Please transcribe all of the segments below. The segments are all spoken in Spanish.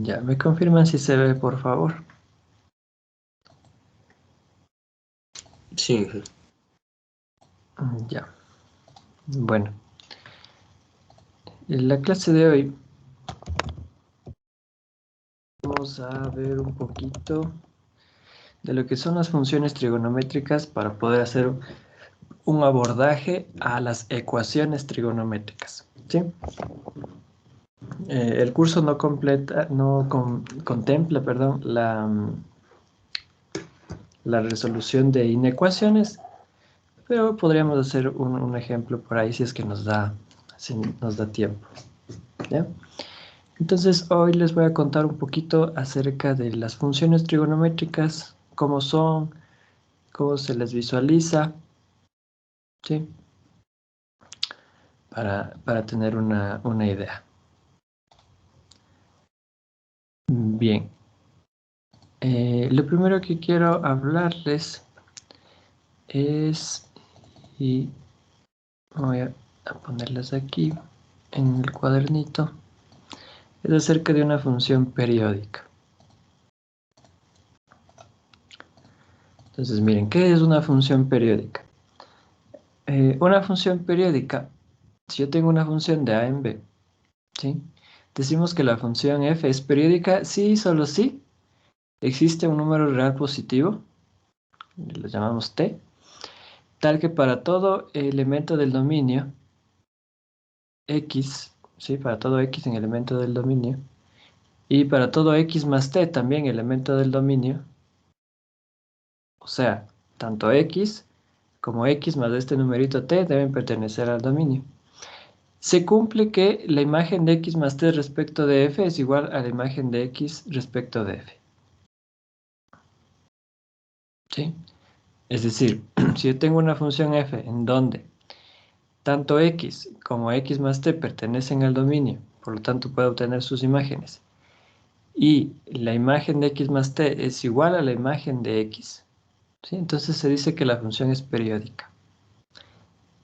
Ya, me confirman si se ve, por favor. Sí. Ya. Bueno, en la clase de hoy vamos a ver un poquito de lo que son las funciones trigonométricas para poder hacer un abordaje a las ecuaciones trigonométricas, ¿sí? El curso no contempla, perdón, la resolución de inecuaciones, pero podríamos hacer un ejemplo por ahí si nos da tiempo, ¿ya? Entonces hoy les voy a contar un poquito acerca de las funciones trigonométricas, cómo son, cómo se les visualiza, ¿sí? Para tener una idea. Bien, lo primero que quiero hablarles es, y voy a ponerlas aquí en el cuadernito, es acerca de una función periódica. Entonces miren, ¿qué es una función periódica? Una función periódica, si yo tengo una función de a en b, ¿sí? Decimos que la función f es periódica si y solo si existe un número real positivo, lo llamamos t, tal que para todo elemento del dominio x, ¿sí? Para todo x en elemento del dominio, y para todo x más t también elemento del dominio, o sea, tanto x como x más este numerito t deben pertenecer al dominio. Se cumple que la imagen de x más t respecto de f es igual a la imagen de x respecto de f, ¿sí? Es decir, si yo tengo una función f en donde tanto x como x más t pertenecen al dominio, por lo tanto puedo obtener sus imágenes, y la imagen de x más t es igual a la imagen de x, ¿sí? Entonces se dice que la función es periódica.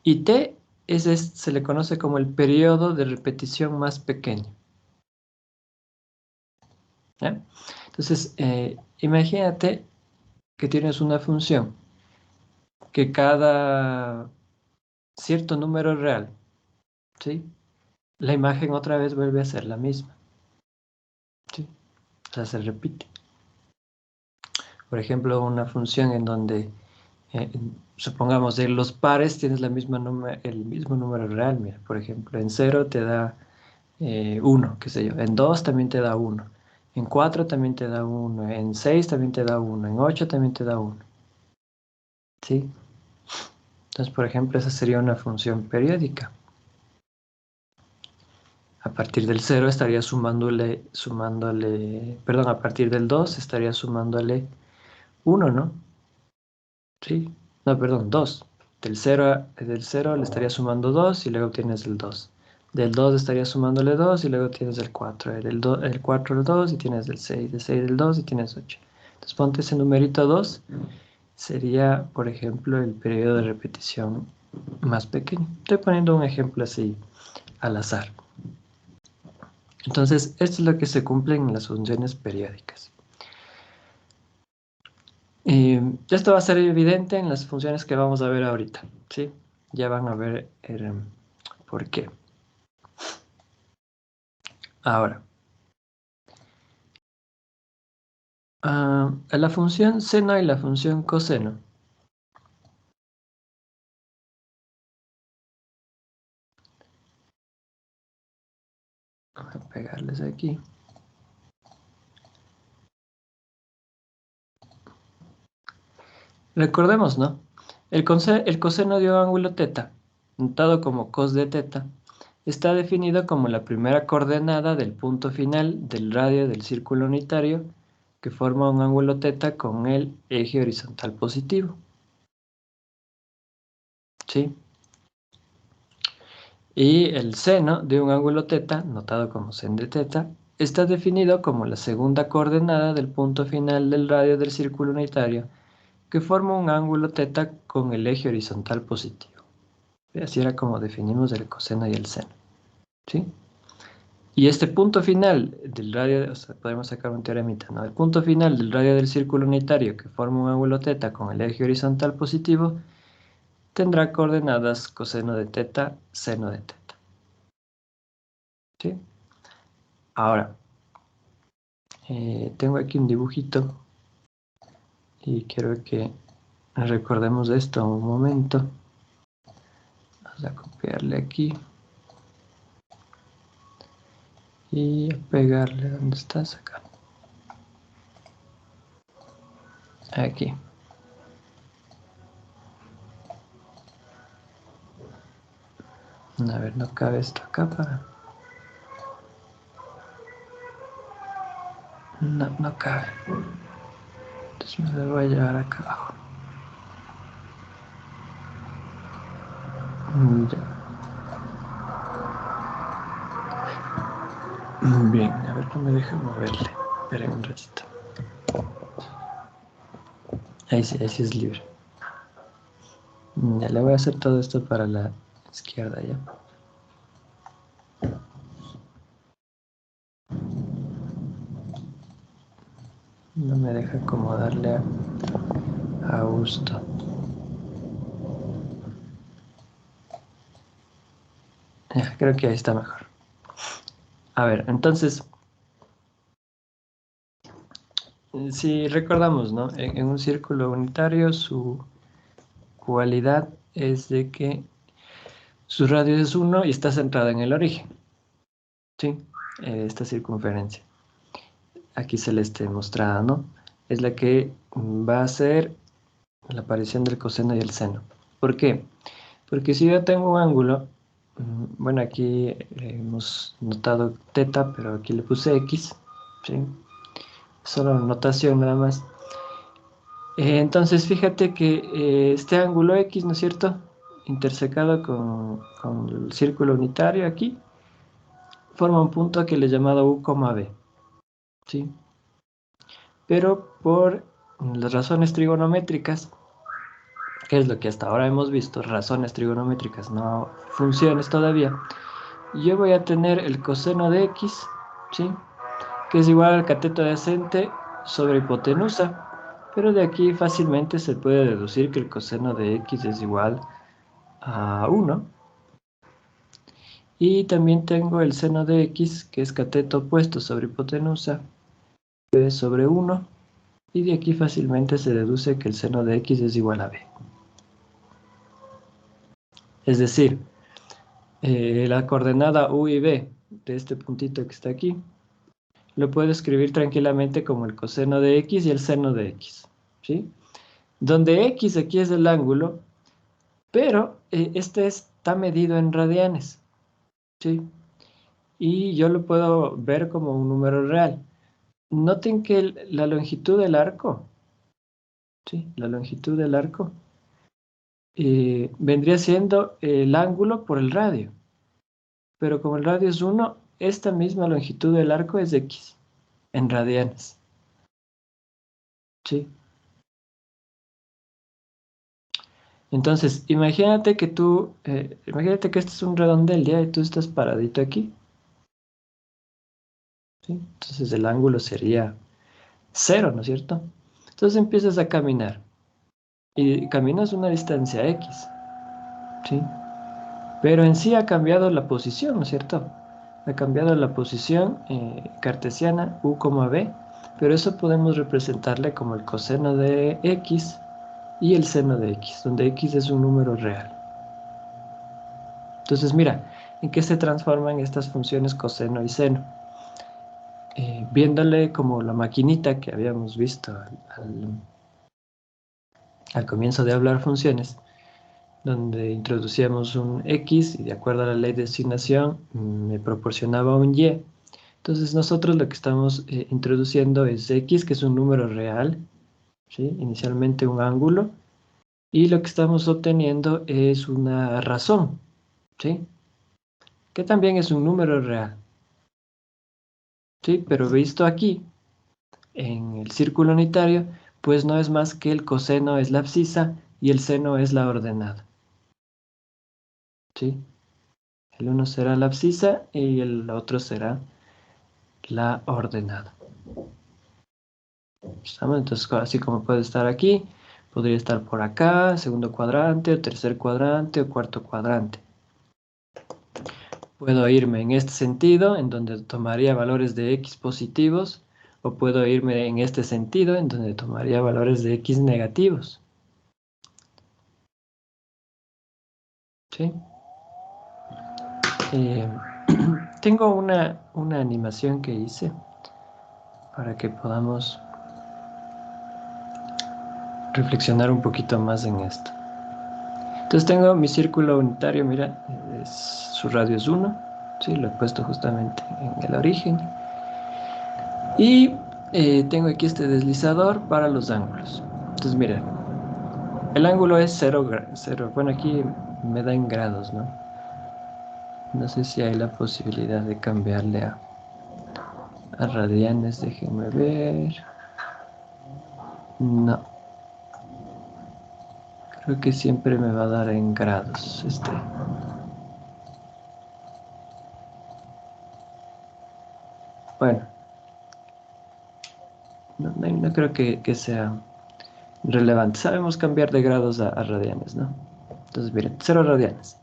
Y t se le conoce como el periodo de repetición más pequeño, ¿ya? Entonces, imagínate que tienes una función que cada cierto número real, ¿sí? La imagen otra vez vuelve a ser la misma, ¿sí? O sea, se repite. Por ejemplo, una función en donde, eh, supongamos, de los pares tienes el mismo número real. Mira, por ejemplo, en 0 te da 1, qué sé yo. En 2 también te da 1. En 4 también te da 1. En 6 también te da 1. En 8 también te da 1. ¿Sí? Entonces, por ejemplo, esa sería una función periódica. A partir del 0 estaría perdón, a partir del 2 estaría sumándole 1, ¿no? Sí, no, perdón, 2. Del cero le estaría sumando 2 y luego tienes el 2. Del 2 estaría sumándole 2 y luego tienes el 4. El 4 el 2 y tienes el 6. Del 6 el 2 y tienes 8. Entonces ponte ese numerito 2. Sería, por ejemplo, el periodo de repetición más pequeño. Estoy poniendo un ejemplo así al azar. Entonces, esto es lo que se cumple en las funciones periódicas. Esto va a ser evidente en las funciones que vamos a ver ahorita, ¿sí? Ya van a ver por qué. Ahora, la función seno y la función coseno. Vamos a pegarles aquí. Recordemos, ¿no? El coseno de un ángulo θ, notado como cos de θ, está definido como la primera coordenada del punto final del radio del círculo unitario que forma un ángulo θ con el eje horizontal positivo. ¿Sí? Y el seno de un ángulo θ, notado como sen de θ, está definido como la segunda coordenada del punto final del radio del círculo unitario que forma un ángulo θ con el eje horizontal positivo. Así era como definimos el coseno y el seno, ¿sí? Y este punto final del radio, o sea, podemos sacar un teoremita, ¿no? El punto final del radio del círculo unitario que forma un ángulo θ con el eje horizontal positivo tendrá coordenadas coseno de θ, seno de θ. ¿Sí? Ahora, tengo aquí un dibujito y quiero que recordemos esto un momento. Vamos a copiarle aquí y a pegarle. ¿Dónde estás? Acá. Aquí. A ver, no cabe esto acá para... No cabe. Entonces me lo voy a llevar acá abajo. Ya. Bien, a ver, no me deje moverle. Esperen un ratito. Ahí sí es libre. Ya le voy a hacer todo esto para la izquierda ya. No me deja acomodarle a gusto. Ya, creo que ahí está mejor. A ver, entonces, si recordamos, ¿no? En un círculo unitario su cualidad es de que su radio es 1 y está centrada en el origen. ¿Sí? Esta circunferencia. Aquí celeste mostrada, ¿no? Es la que va a ser la aparición del coseno y el seno. ¿Por qué? Porque si yo tengo un ángulo, bueno, aquí hemos notado θ, pero aquí le puse x, ¿sí? Solo notación nada más. Entonces, fíjate que este ángulo x, ¿no es cierto? Intersecado con el círculo unitario aquí, forma un punto que le he llamado u, b, ¿sí? Pero por las razones trigonométricas, que es lo que hasta ahora hemos visto, razones trigonométricas, no funciones todavía, yo voy a tener el coseno de x, ¿sí? Que es igual al cateto adyacente sobre hipotenusa, pero de aquí fácilmente se puede deducir que el coseno de x es igual a 1. Y también tengo el seno de x, que es cateto opuesto sobre hipotenusa, b sobre 1. Y de aquí fácilmente se deduce que el seno de x es igual a b. Es decir, la coordenada u y b de este puntito que está aquí, lo puedo escribir tranquilamente como el coseno de x y el seno de x, ¿sí? Donde x aquí es el ángulo, pero este está medido en radianes, ¿sí? Y yo lo puedo ver como un número real. Noten que la longitud del arco, ¿sí? La longitud del arco vendría siendo el ángulo por el radio. Pero como el radio es 1, esta misma longitud del arco es x, en radianes, ¿sí? Entonces, imagínate que imagínate que este es un redondel, ¿ya? Y tú estás paradito aquí, ¿sí? Entonces el ángulo sería 0, ¿no es cierto? Entonces empiezas a caminar y caminas una distancia x, ¿sí? Pero en sí ha cambiado la posición, ¿no es cierto? Ha cambiado la posición cartesiana u, b, pero eso podemos representarle como el coseno de x y el seno de x, donde x es un número real. Entonces mira, ¿en qué se transforman estas funciones coseno y seno? Viéndole como la maquinita que habíamos visto al comienzo de hablar funciones, donde introducíamos un x y de acuerdo a la ley de asignación me proporcionaba un y. Entonces nosotros lo que estamos introduciendo es x, que es un número real, ¿sí? Inicialmente un ángulo, y lo que estamos obteniendo es una razón, ¿sí? Que también es un número real, ¿sí? Pero visto aquí, en el círculo unitario, pues no es más que el coseno es la abscisa y el seno es la ordenada, ¿sí? El uno será la abscisa y el otro será la ordenada. ¿Estamos? Entonces, así como puede estar aquí, podría estar por acá, segundo cuadrante, o tercer cuadrante, o cuarto cuadrante. Puedo irme en este sentido, en donde tomaría valores de x positivos, o puedo irme en este sentido, en donde tomaría valores de x negativos. ¿Sí? Tengo una animación que hice para que podamos reflexionar un poquito más en esto. Entonces tengo mi círculo unitario, mira, su radio es 1, ¿sí? Lo he puesto justamente en el origen. Y tengo aquí este deslizador para los ángulos. Entonces mira, el ángulo es 0, bueno, aquí me da en grados, ¿no? No sé si hay la posibilidad de cambiarle a radianes, déjenme ver. No. Creo que siempre me va a dar en grados Bueno, no creo que sea relevante. Sabemos cambiar de grados a radianes, ¿no? Entonces, miren, 0 radianes.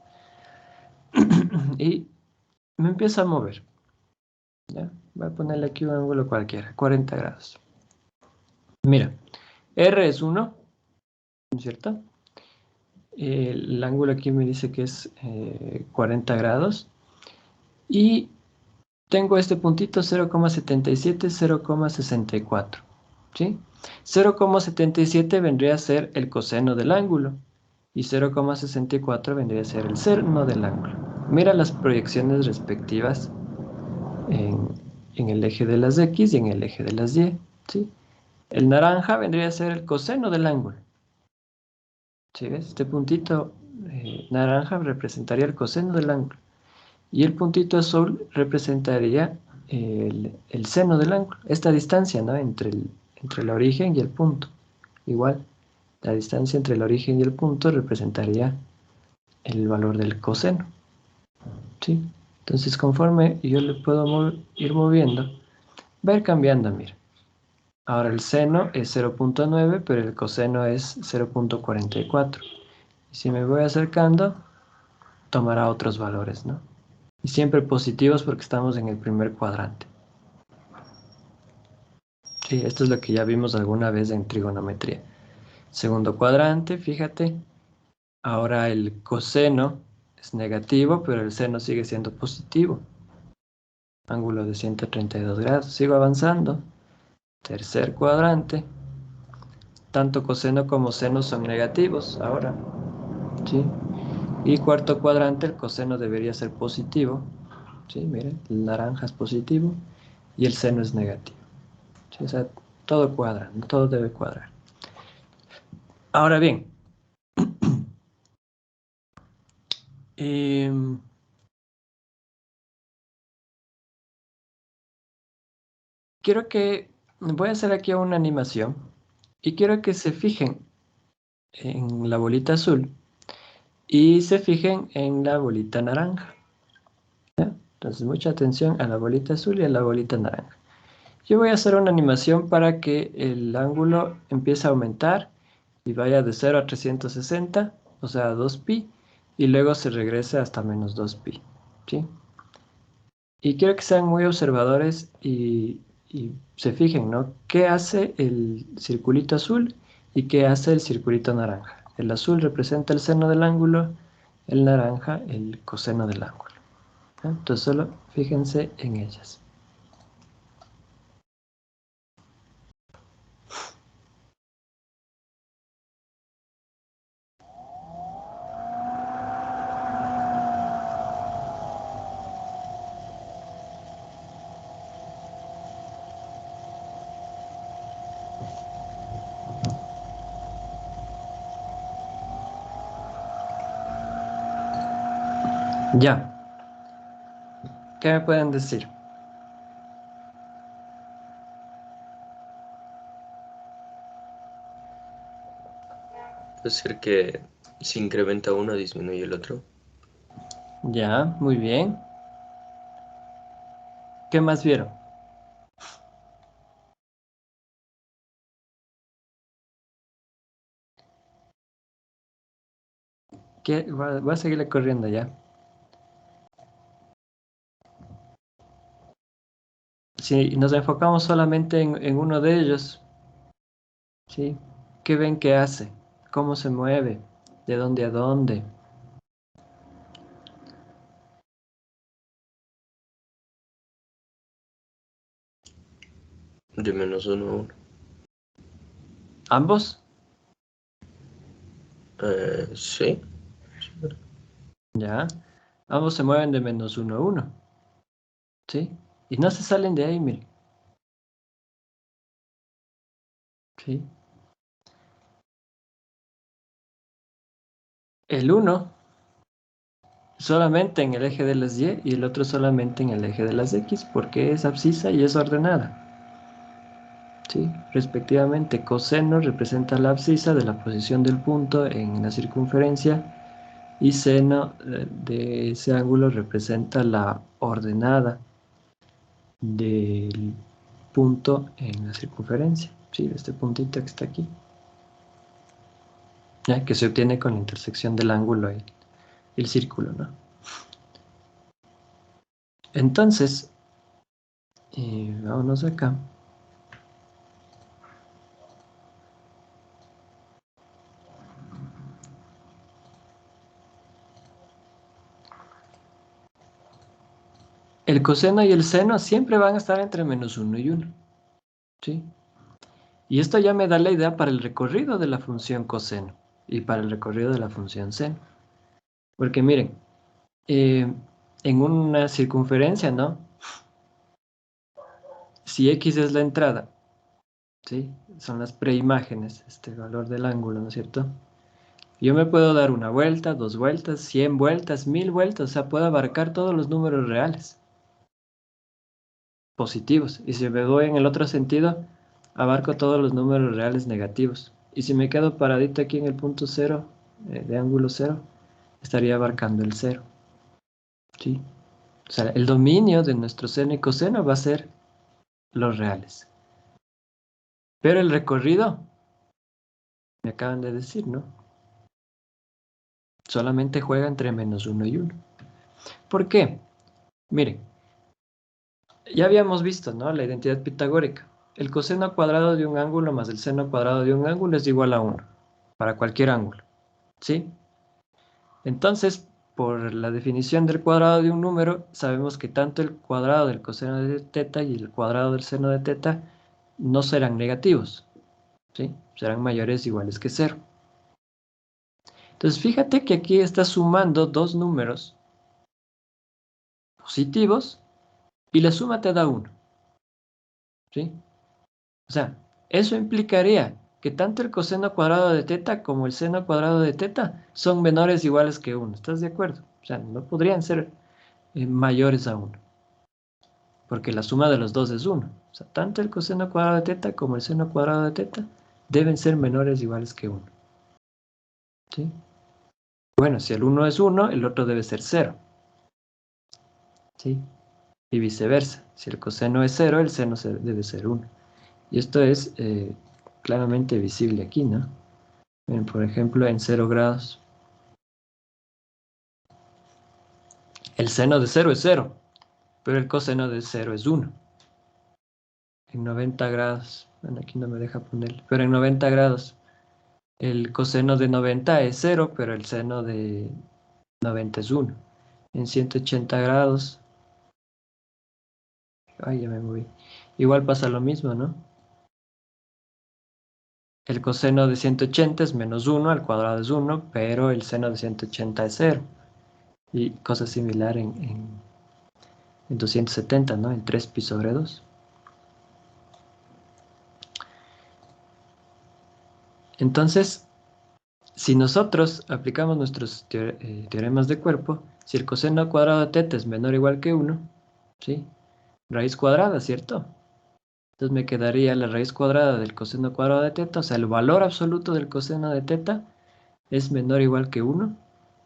Y me empieza a mover. ¿Ya? Voy a ponerle aquí un ángulo cualquiera, 40 grados. Mira, R es 1, ¿no es cierto? El ángulo aquí me dice que es 40 grados. Y tengo este puntito 0,77, 0,64. ¿Sí? 0,77 vendría a ser el coseno del ángulo. Y 0,64 vendría a ser el seno del ángulo. Mira las proyecciones respectivas en, en el eje de las X y en el eje de las Y. ¿Sí? El naranja vendría a ser el coseno del ángulo. ¿Sí ves? Este puntito naranja representaría el coseno del ángulo. Y el puntito azul representaría el seno del ángulo. Esta distancia, ¿no? Entre el origen y el punto. Igual, la distancia entre el origen y el punto representaría el valor del coseno. ¿Sí? Entonces, conforme yo le puedo ir moviendo, va a ir cambiando, mira. Ahora el seno es 0,9, pero el coseno es 0,44. Y si me voy acercando, tomará otros valores, ¿no? Y siempre positivos porque estamos en el primer cuadrante. Sí, esto es lo que ya vimos alguna vez en trigonometría. Segundo cuadrante, fíjate. Ahora el coseno es negativo, pero el seno sigue siendo positivo. Ángulo de 132 grados. Sigo avanzando. Tercer cuadrante. Tanto coseno como seno son negativos ahora. ¿Sí? Y cuarto cuadrante, el coseno debería ser positivo. ¿Sí? Miren, el naranja es positivo y el seno es negativo. ¿Sí? O sea, todo cuadra, todo debe cuadrar. Ahora bien, quiero que, voy a hacer aquí una animación y quiero que se fijen en la bolita azul y se fijen en la bolita naranja. ¿Ya? Entonces, mucha atención a la bolita azul y a la bolita naranja. Yo voy a hacer una animación para que el ángulo empiece a aumentar y vaya de 0 a 360, o sea, a 2pi, y luego se regrese hasta menos 2pi. ¿Sí? Y quiero que sean muy observadores y se fijen, ¿no? ¿Qué hace el circulito azul y qué hace el circulito naranja? El azul representa el seno del ángulo, el naranja el coseno del ángulo. ¿Ya? Entonces solo fíjense en ellas. Ya, ¿qué me pueden decir? Puede ser que si incrementa uno, disminuye el otro. Ya, muy bien. ¿Qué más vieron? Voy a seguirle corriendo ya. Si nos enfocamos solamente en uno de ellos, ¿sí? ¿Qué ven que hace? ¿Cómo se mueve? ¿De dónde a dónde? De -1 a 1. ¿Ambos? Sí. Ya. Ambos se mueven de -1 a 1, ¿sí? Y no se salen de ahí, miren. ¿Sí? El uno solamente en el eje de las Y y el otro solamente en el eje de las X, porque es abscisa y es ordenada. ¿Sí? Respectivamente, coseno representa la abscisa de la posición del punto en la circunferencia y seno de ese ángulo representa la ordenada del punto en la circunferencia. ¿Sí? Este puntito que está aquí, ¿ya? Que se obtiene con la intersección del ángulo y el círculo, ¿no? Entonces, vámonos acá. El coseno y el seno siempre van a estar entre -1 y 1, ¿sí? Y esto ya me da la idea para el recorrido de la función coseno y para el recorrido de la función seno. Porque miren, en una circunferencia, ¿no? Si X es la entrada, ¿sí? Son las preimágenes, este valor del ángulo, ¿no es cierto? Yo me puedo dar una vuelta, 2 vueltas, 100 vueltas, 1000 vueltas, o sea, puedo abarcar todos los números reales positivos. Y si me voy en el otro sentido, abarco todos los números reales negativos. Y si me quedo paradito aquí en el punto cero, de ángulo cero, estaría abarcando el cero, ¿sí? O sea, el dominio de nuestro seno y coseno va a ser los reales. Pero el recorrido, me acaban de decir, ¿no? Solamente juega entre -1 y 1. ¿Por qué? Miren, ya habíamos visto, ¿no? La identidad pitagórica. El coseno cuadrado de un ángulo más el seno cuadrado de un ángulo es igual a 1, para cualquier ángulo, ¿sí? Entonces, por la definición del cuadrado de un número, sabemos que tanto el cuadrado del coseno de teta y el cuadrado del seno de teta no serán negativos, ¿sí? Serán mayores o iguales que 0. Entonces, fíjate que aquí está sumando dos números positivos y la suma te da 1, ¿sí? O sea, eso implicaría que tanto el coseno cuadrado de teta como el seno cuadrado de teta son menores o iguales que 1. ¿Estás de acuerdo? O sea, no podrían ser mayores a 1, porque la suma de los dos es 1. O sea, tanto el coseno cuadrado de teta como el seno cuadrado de teta deben ser menores o iguales que 1. ¿Sí? Bueno, si el uno es 1, el otro debe ser 0. ¿Sí? Y viceversa. Si el coseno es 0, el seno debe ser 1. Y esto es claramente visible aquí, ¿no? Miren, por ejemplo, en 0 grados. El seno de 0 es 0, pero el coseno de 0 es 1. En 90 grados, bueno, aquí no me deja ponerlo, pero en 90 grados, el coseno de 90 es 0, pero el seno de 90 es 1. En 180 grados, ay, ya me moví. Igual pasa lo mismo, ¿no? El coseno de 180 es -1, al cuadrado es 1, pero el seno de 180 es 0. Y cosa similar en 270, ¿no? En 3 pi sobre 2. Entonces, si nosotros aplicamos nuestros teoremas de cuerpo, si el coseno cuadrado de teta es menor o igual que 1, ¿sí? Raíz cuadrada, ¿cierto? Entonces me quedaría la raíz cuadrada del coseno cuadrado de teta, o sea, el valor absoluto del coseno de teta es menor o igual que 1,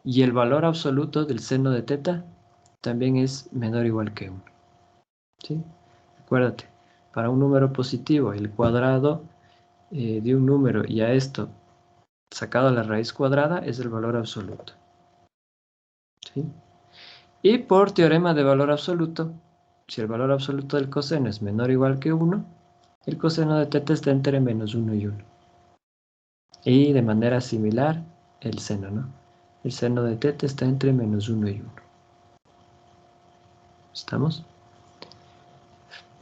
Y el valor absoluto del seno de teta también es menor o igual que 1. ¿Sí? Acuérdate, para un número positivo, el cuadrado de un número y a esto sacado a la raíz cuadrada es el valor absoluto. ¿Sí? Y por teorema de valor absoluto, si el valor absoluto del coseno es menor o igual que 1, el coseno de teta está entre menos 1 y 1. Y de manera similar, el seno, ¿no? El seno de teta está entre menos 1 y 1. ¿Estamos?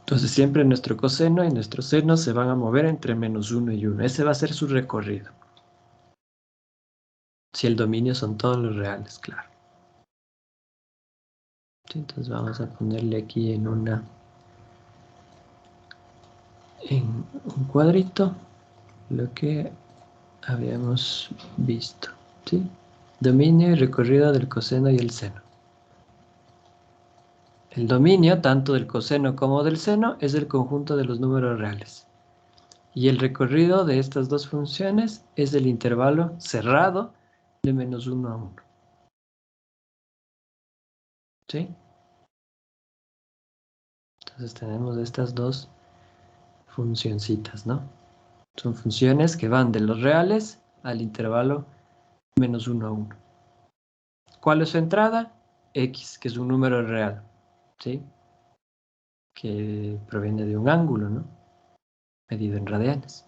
Entonces siempre nuestro coseno y nuestro seno se van a mover entre menos 1 y 1. Ese va a ser su recorrido. Si el dominio son todos los reales, claro. Sí, entonces vamos a ponerle aquí en un cuadrito lo que habíamos visto. ¿Sí? Dominio y recorrido del coseno y el seno. El dominio, tanto del coseno como del seno, es el conjunto de los números reales. Y el recorrido de estas dos funciones es el intervalo cerrado de menos 1 a 1. ¿Sí? Entonces tenemos estas dos funcioncitas, ¿no? Son funciones que van de los reales al intervalo menos 1 a 1. ¿Cuál es su entrada? X, que es un número real, ¿sí? Que proviene de un ángulo, ¿no? Medido en radianes.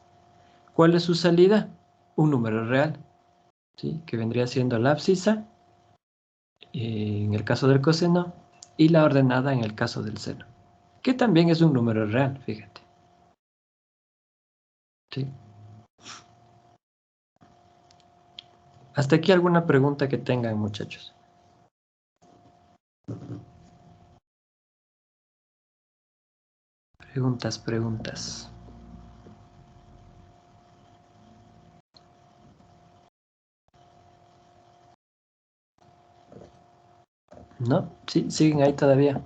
¿Cuál es su salida? Un número real, ¿sí? Que vendría siendo la abscisa, en el caso del coseno, y la ordenada en el caso del seno, que también es un número real, fíjate. ¿Sí? Hasta aquí alguna pregunta que tengan, muchachos. Preguntas. ¿No? Sí, siguen ahí todavía.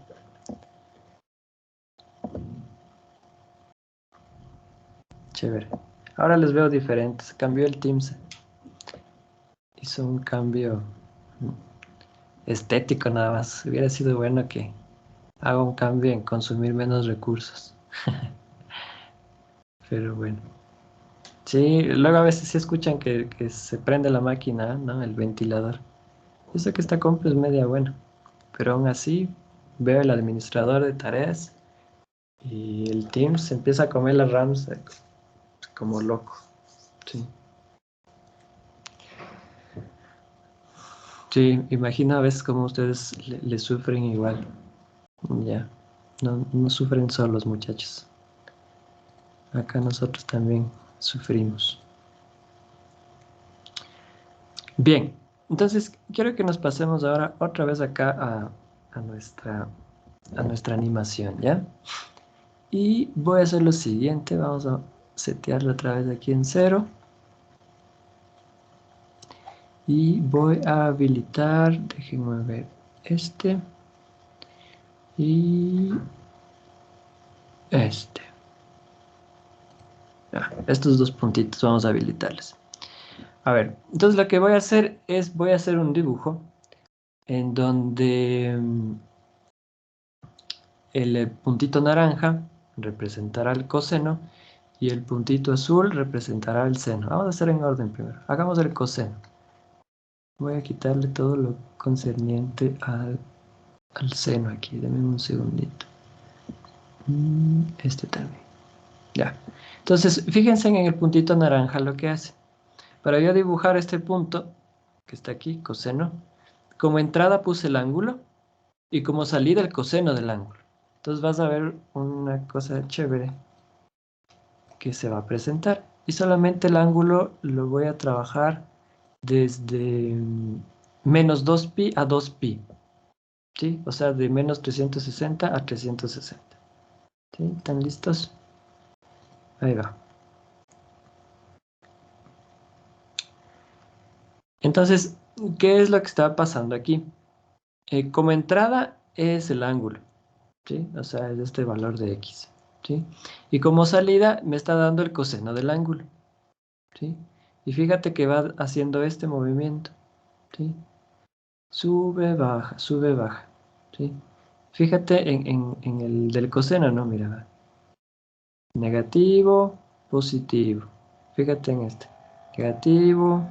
Chévere. Ahora les veo diferentes. Cambió el Teams. Hizo un cambio estético nada más. Hubiera sido bueno que haga un cambio en consumir menos recursos. Pero bueno. Sí, luego a veces sí escuchan que se prende la máquina, ¿no? El ventilador. Eso que esta compra es media buena. Pero aún así, veo el administrador de tareas y el Teams empieza a comer las RAMs como loco. Sí. Sí, imagino a veces como ustedes le sufren igual. Ya, no sufren solos, muchachos. Acá nosotros también sufrimos. Bien, entonces quiero que nos pasemos ahora otra vez acá a nuestra animación, ¿ya? Y voy a hacer lo siguiente, vamos a setearlo otra vez aquí en 0. Y voy a habilitar, déjenme ver, y este. Estos dos puntitos vamos a habilitarles. A ver, entonces lo que voy a hacer es, voy a hacer un dibujo en donde el puntito naranja representará el coseno y el puntito azul representará el seno. Vamos a hacer en orden primero. Hagamos el coseno. Voy a quitarle todo lo concerniente al seno aquí. Denme un segundito. Este también. Ya. Entonces, fíjense en el puntito naranja lo que hace. Para yo dibujar este punto, que está aquí, coseno, como entrada puse el ángulo y como salida el coseno del ángulo. Entonces vas a ver una cosa chévere que se va a presentar. Y solamente el ángulo lo voy a trabajar desde menos 2pi a 2pi. ¿Sí? O sea, de menos 360 a 360. ¿Sí? ¿Están listos? Ahí va. Entonces, ¿qué es lo que está pasando aquí? Como entrada es el ángulo, ¿sí? O sea, es este valor de x, ¿sí? Y como salida me está dando el coseno del ángulo, ¿sí? Y fíjate que va haciendo este movimiento, ¿sí? Sube, baja, ¿sí? Fíjate en el del coseno, ¿no? Mira, va. Negativo, positivo. Fíjate en este. Negativo,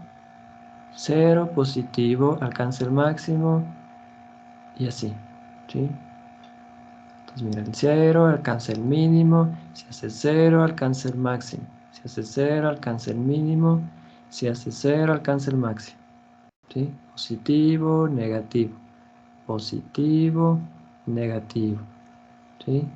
cero, positivo, alcanza el máximo y así, ¿sí? Entonces mira, el cero alcanza el mínimo, si hace cero alcanza el máximo, si hace cero alcanza el mínimo, si hace cero alcanza el máximo, ¿sí? Positivo, negativo, positivo, negativo, ¿sí?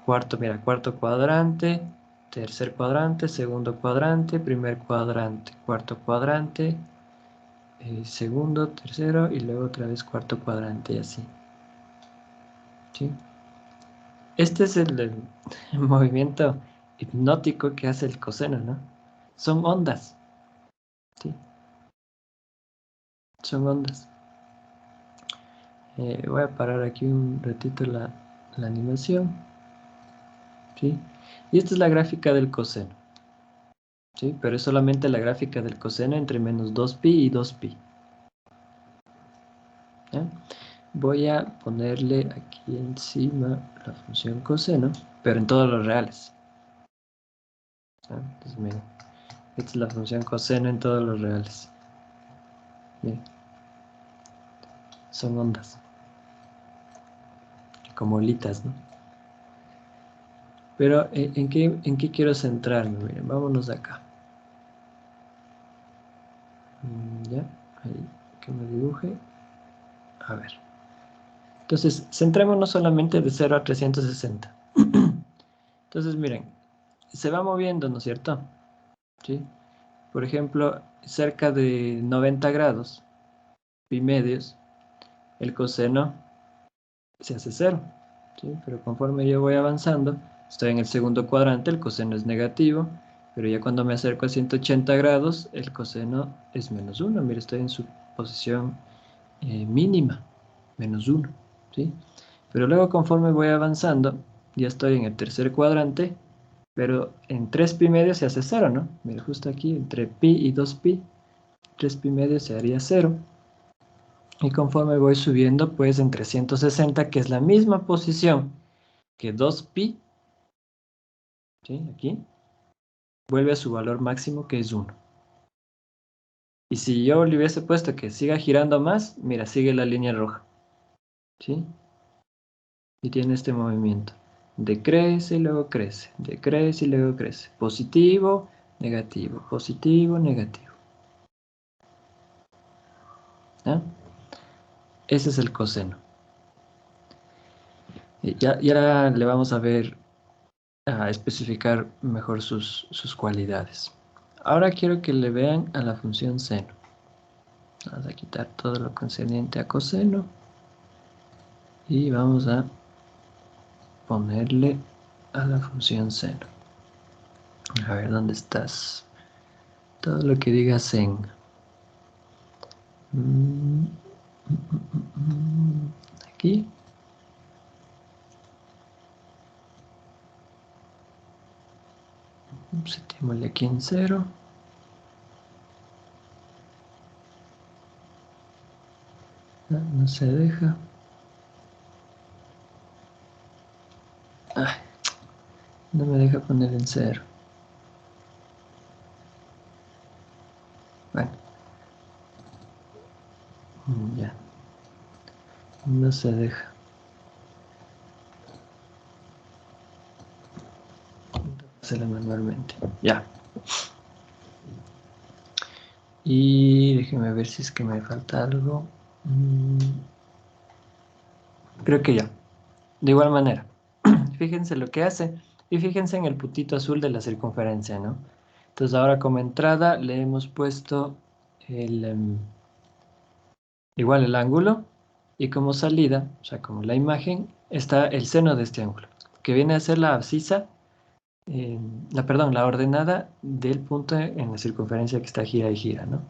Cuarto, mira, cuarto cuadrante, tercer cuadrante, segundo cuadrante, primer cuadrante, cuarto cuadrante, segundo, tercero y luego otra vez cuarto cuadrante y así, ¿sí? Este es el movimiento hipnótico que hace el coseno, ¿no? Son ondas, ¿sí? Son ondas. Voy a parar aquí un ratito la animación, ¿sí? Y esta es la gráfica del coseno, ¿sí? Pero es solamente la gráfica del coseno entre menos 2pi y 2pi, ¿ya? Voy a ponerle aquí encima la función coseno, pero en todos los reales, ¿ya? Entonces, miren, esta es la función coseno en todos los reales. Miren, son ondas, como bolitas, ¿no? Pero, ¿en qué quiero centrarme? Miren, vámonos acá. Ya, ahí, que me dibuje. A ver. Entonces, centrémonos solamente de 0 a 360. Entonces, miren, se va moviendo, ¿no es cierto? ¿Sí? Por ejemplo, cerca de 90 grados, pi medios, el coseno se hace 0. ¿Sí? Pero conforme yo voy avanzando, estoy en el segundo cuadrante, el coseno es negativo, pero ya cuando me acerco a 180 grados, el coseno es menos 1. Mira, estoy en su posición mínima, menos 1. ¿Sí? Pero luego conforme voy avanzando, ya estoy en el tercer cuadrante, pero en 3 pi medios se hace 0, ¿no? Mira, justo aquí, entre pi y 2pi, 3 pi medios se haría 0. Y conforme voy subiendo, pues en 360, que es la misma posición que 2pi, ¿sí? Aquí, vuelve a su valor máximo, que es 1. Y si yo le hubiese puesto que siga girando más, mira, sigue la línea roja, ¿sí? Y tiene este movimiento. Decrece y luego crece, decrece y luego crece. Positivo, negativo, positivo, negativo. ¿Ya? Ese es el coseno. Y ahora le vamos a ver, a especificar mejor sus cualidades. Ahora quiero que le vean a la función seno. Vamos a quitar todo lo concerniente a coseno. Y vamos a ponerle a la función seno. A ver, ¿dónde estás? Todo lo que diga sen. Aquí. Setémosle aquí en 0. No se deja. Ay, no me deja poner en 0. Bueno, ya. No se deja. Hacerlo manualmente. Ya. Y déjeme ver si es que me falta algo. Creo que ya. De igual manera. Fíjense lo que hace. Y fíjense en el puntito azul de la circunferencia, ¿no? Entonces ahora como entrada le hemos puesto igual el ángulo. Y como salida, o sea, como la imagen, está el seno de este ángulo, que viene a ser la abscisa, la ordenada del punto en la circunferencia que está gira y gira, ¿no?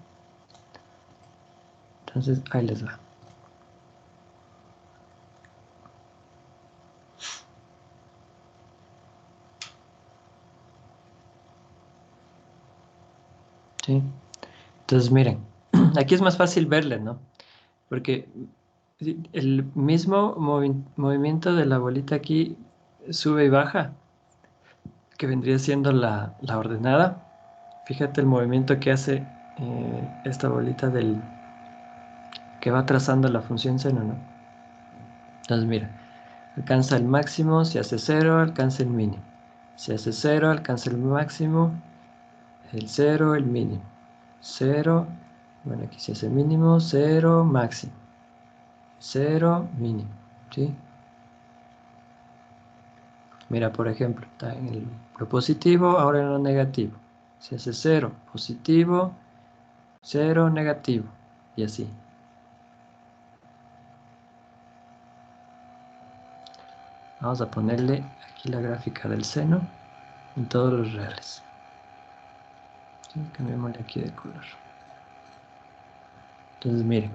Entonces, ahí les va. ¿Sí? Entonces, miren, aquí es más fácil verle, ¿no? Porque el mismo movimiento de la bolita aquí sube y baja, que vendría siendo la ordenada. Fíjate el movimiento que hace esta bolita que va trazando la función seno, ¿no? Entonces mira, alcanza el máximo, se hace 0, alcanza el mínimo. Se hace 0, alcanza el máximo, el 0, el mínimo. 0, bueno, aquí se hace mínimo, 0, máximo. 0, mínimo, ¿sí? Mira, por ejemplo, está en lo positivo, ahora en lo negativo. Se hace 0, positivo, 0, negativo, y así. Vamos a ponerle aquí la gráfica del seno en todos los reales. ¿Sí? Cambiémosle aquí de color. Entonces, miren.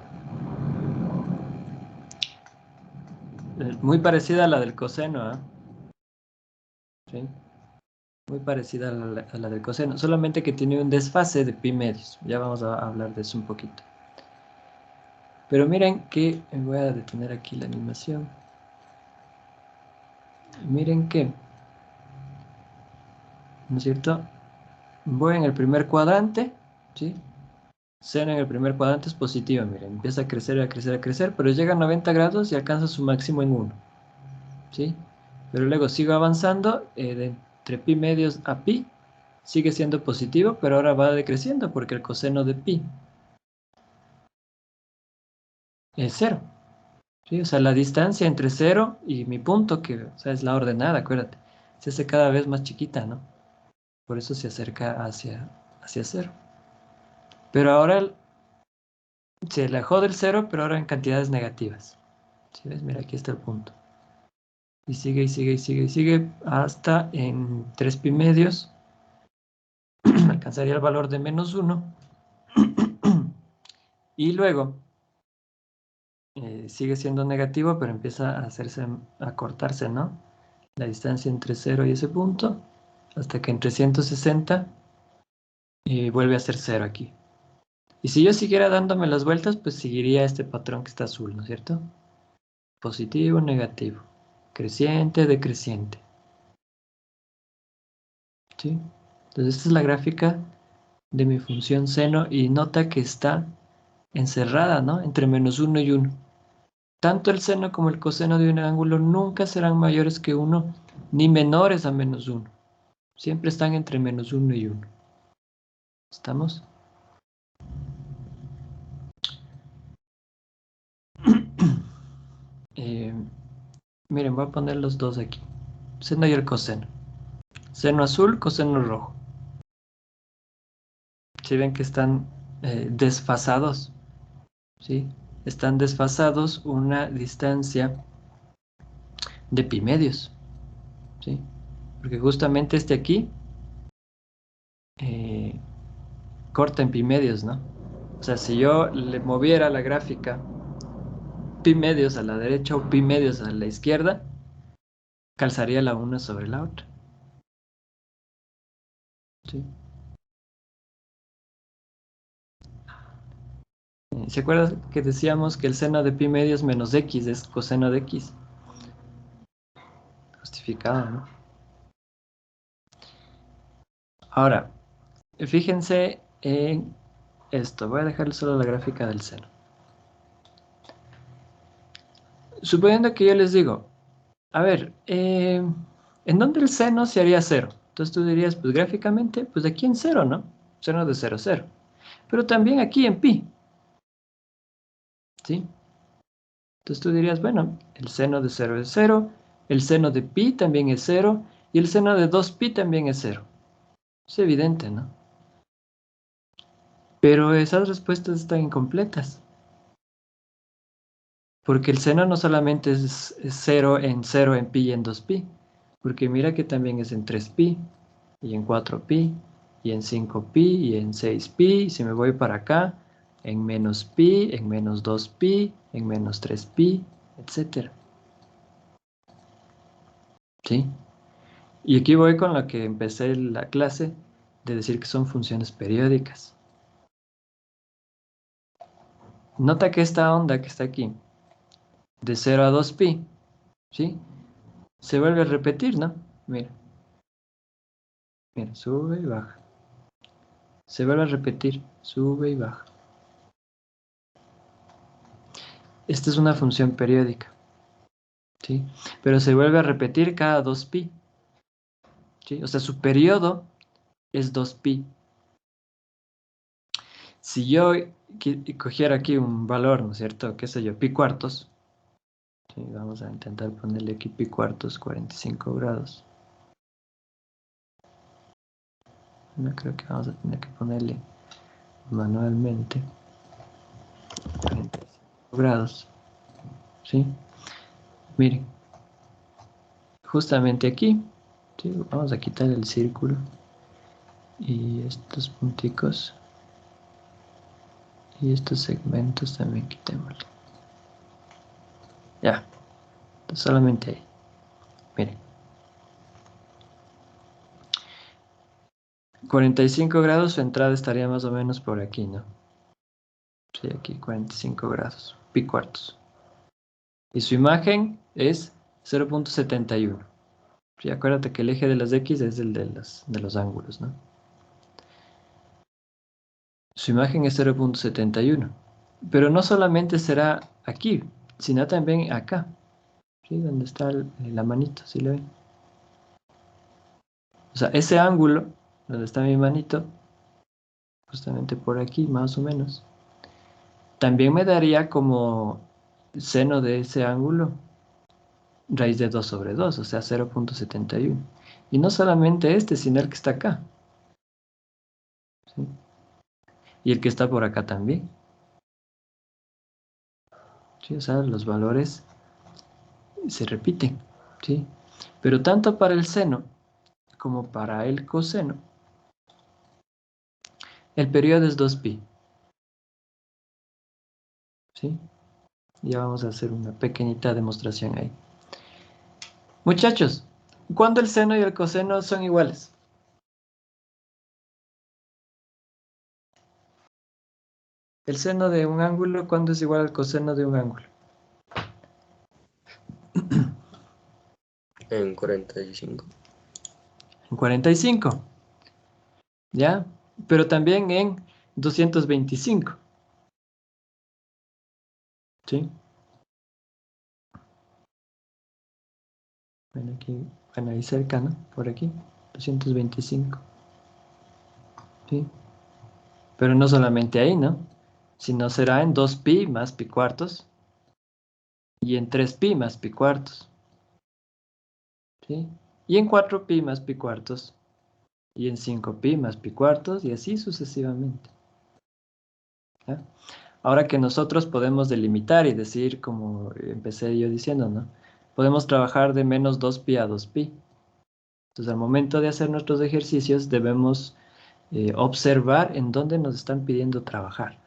Muy parecida a la del coseno, ¿eh? ¿Sí? Muy parecida a la del coseno, solamente que tiene un desfase de pi medios. Ya vamos a hablar de eso un poquito. Pero miren que voy a detener aquí la animación. Miren que, ¿no es cierto? Voy en el primer cuadrante, ¿sí? Seno en el primer cuadrante es positivo, miren, empieza a crecer, a crecer, a crecer, pero llega a 90 grados y alcanza su máximo en 1, ¿sí? Pero luego sigo avanzando, de entre pi medios a pi, sigue siendo positivo, pero ahora va decreciendo porque el coseno de pi es 0, ¿sí? O sea, la distancia entre 0 y mi punto, que o sea, es la ordenada, acuérdate, se hace cada vez más chiquita, ¿no? Por eso se acerca hacia 0. Pero ahora se alejó del 0, pero ahora en cantidades negativas. ¿Sí ves? Mira, aquí está el punto. Y sigue, y sigue, y sigue, y sigue, hasta en 3 pi medios alcanzaría el valor de menos 1. Y luego sigue siendo negativo, pero empieza a cortarse, ¿no? La distancia entre 0 y ese punto, hasta que en 360 vuelve a ser 0 aquí. Y si yo siguiera dándome las vueltas, pues seguiría este patrón que está azul, ¿no es cierto? Positivo, negativo, creciente, decreciente. ¿Sí? Entonces esta es la gráfica de mi función seno y nota que está encerrada, ¿no? Entre menos 1 y 1. Tanto el seno como el coseno de un ángulo nunca serán mayores que 1 ni menores a menos 1. Siempre están entre menos 1 y 1. ¿Estamos? Miren, voy a poner los dos aquí. Seno y el coseno. Seno azul, coseno rojo. Si ven que están desfasados, ¿sí? Están desfasados una distancia de pi medios, ¿sí? Porque justamente este aquí eh, corta en pi medios, ¿no? O sea, si yo le moviera la gráfica pi medios a la derecha o pi medios a la izquierda, calzaría la una sobre la otra, ¿sí? ¿Se acuerdan que decíamos que el seno de pi medios menos x es coseno de x? Justificado, ¿no? Ahora, fíjense en esto. Voy a dejar solo la gráfica del seno. Suponiendo que yo les digo, a ver, ¿en dónde el seno se haría 0? Entonces tú dirías, pues gráficamente, pues aquí en 0, ¿no? Seno de 0, 0. Pero también aquí en pi, ¿sí? Entonces tú dirías, bueno, el seno de 0 es 0, el seno de pi también es 0, y el seno de 2pi también es 0. Es evidente, ¿no? Pero esas respuestas están incompletas. Porque el seno no solamente es 0 en pi y en 2pi, porque mira que también es en 3pi, y en 4pi, y en 5pi, y en 6pi, y si me voy para acá, en menos pi, en menos 2pi, en menos 3pi, etc. ¿Sí? Y aquí voy con lo que empecé la clase, de decir que son funciones periódicas. Nota que esta onda que está aquí, de 0 a 2pi, ¿sí? Se vuelve a repetir, ¿no? Mira. Mira, sube y baja. Se vuelve a repetir, sube y baja. Esta es una función periódica, ¿sí? Pero se vuelve a repetir cada 2pi, ¿sí? O sea, su periodo es 2pi. Si yo cogiera aquí un valor, ¿no es cierto? ¿Qué sé yo? Pi cuartos. ¿Sí? Vamos a intentar ponerle aquí pi cuartos, 45 grados. No creo que vamos a tener que ponerle manualmente 45 grados. ¿Sí? Miren, justamente aquí, ¿sí? Vamos a quitar el círculo y estos punticos y estos segmentos también quitémosle. Ya, solamente ahí. Miren, 45 grados, su entrada estaría más o menos por aquí, ¿no? Sí, aquí 45 grados, pi cuartos. Y su imagen es 0.71. Sí, acuérdate que el eje de las X es el de los ángulos, ¿no? Su imagen es 0.71. Pero no solamente será aquí, sino también acá. ¿Sí? Donde está la manito, ¿sí lo ven? O sea, ese ángulo, donde está mi manito, justamente por aquí, más o menos, también me daría como seno de ese ángulo raíz de 2 sobre 2, o sea, 0.71. Y no solamente este, sino el que está acá. ¿Sí? Y el que está por acá también. ¿Sí? O sea, los valores se repiten. ¿Sí? Pero tanto para el seno como para el coseno, el periodo es 2pi. ¿Sí? Ya vamos a hacer una pequeñita demostración ahí. Muchachos, ¿cuándo el seno y el coseno son iguales? El seno de un ángulo, ¿cuándo es igual al coseno de un ángulo? En 45. En 45, ¿ya? Pero también en 225, ¿sí? Bueno, aquí, bueno, ahí cerca, ¿no? Por aquí, 225, ¿sí? Pero no solamente ahí, ¿no? Sino será en 2pi más pi cuartos y en 3pi más pi cuartos, ¿sí? Y en 4pi más pi cuartos y en 5pi más pi cuartos y así sucesivamente. ¿Ya? Ahora que nosotros podemos delimitar y decir, como empecé yo diciendo, ¿no? Podemos trabajar de menos 2pi a 2pi. Entonces, al momento de hacer nuestros ejercicios, debemos observar en dónde nos están pidiendo trabajar.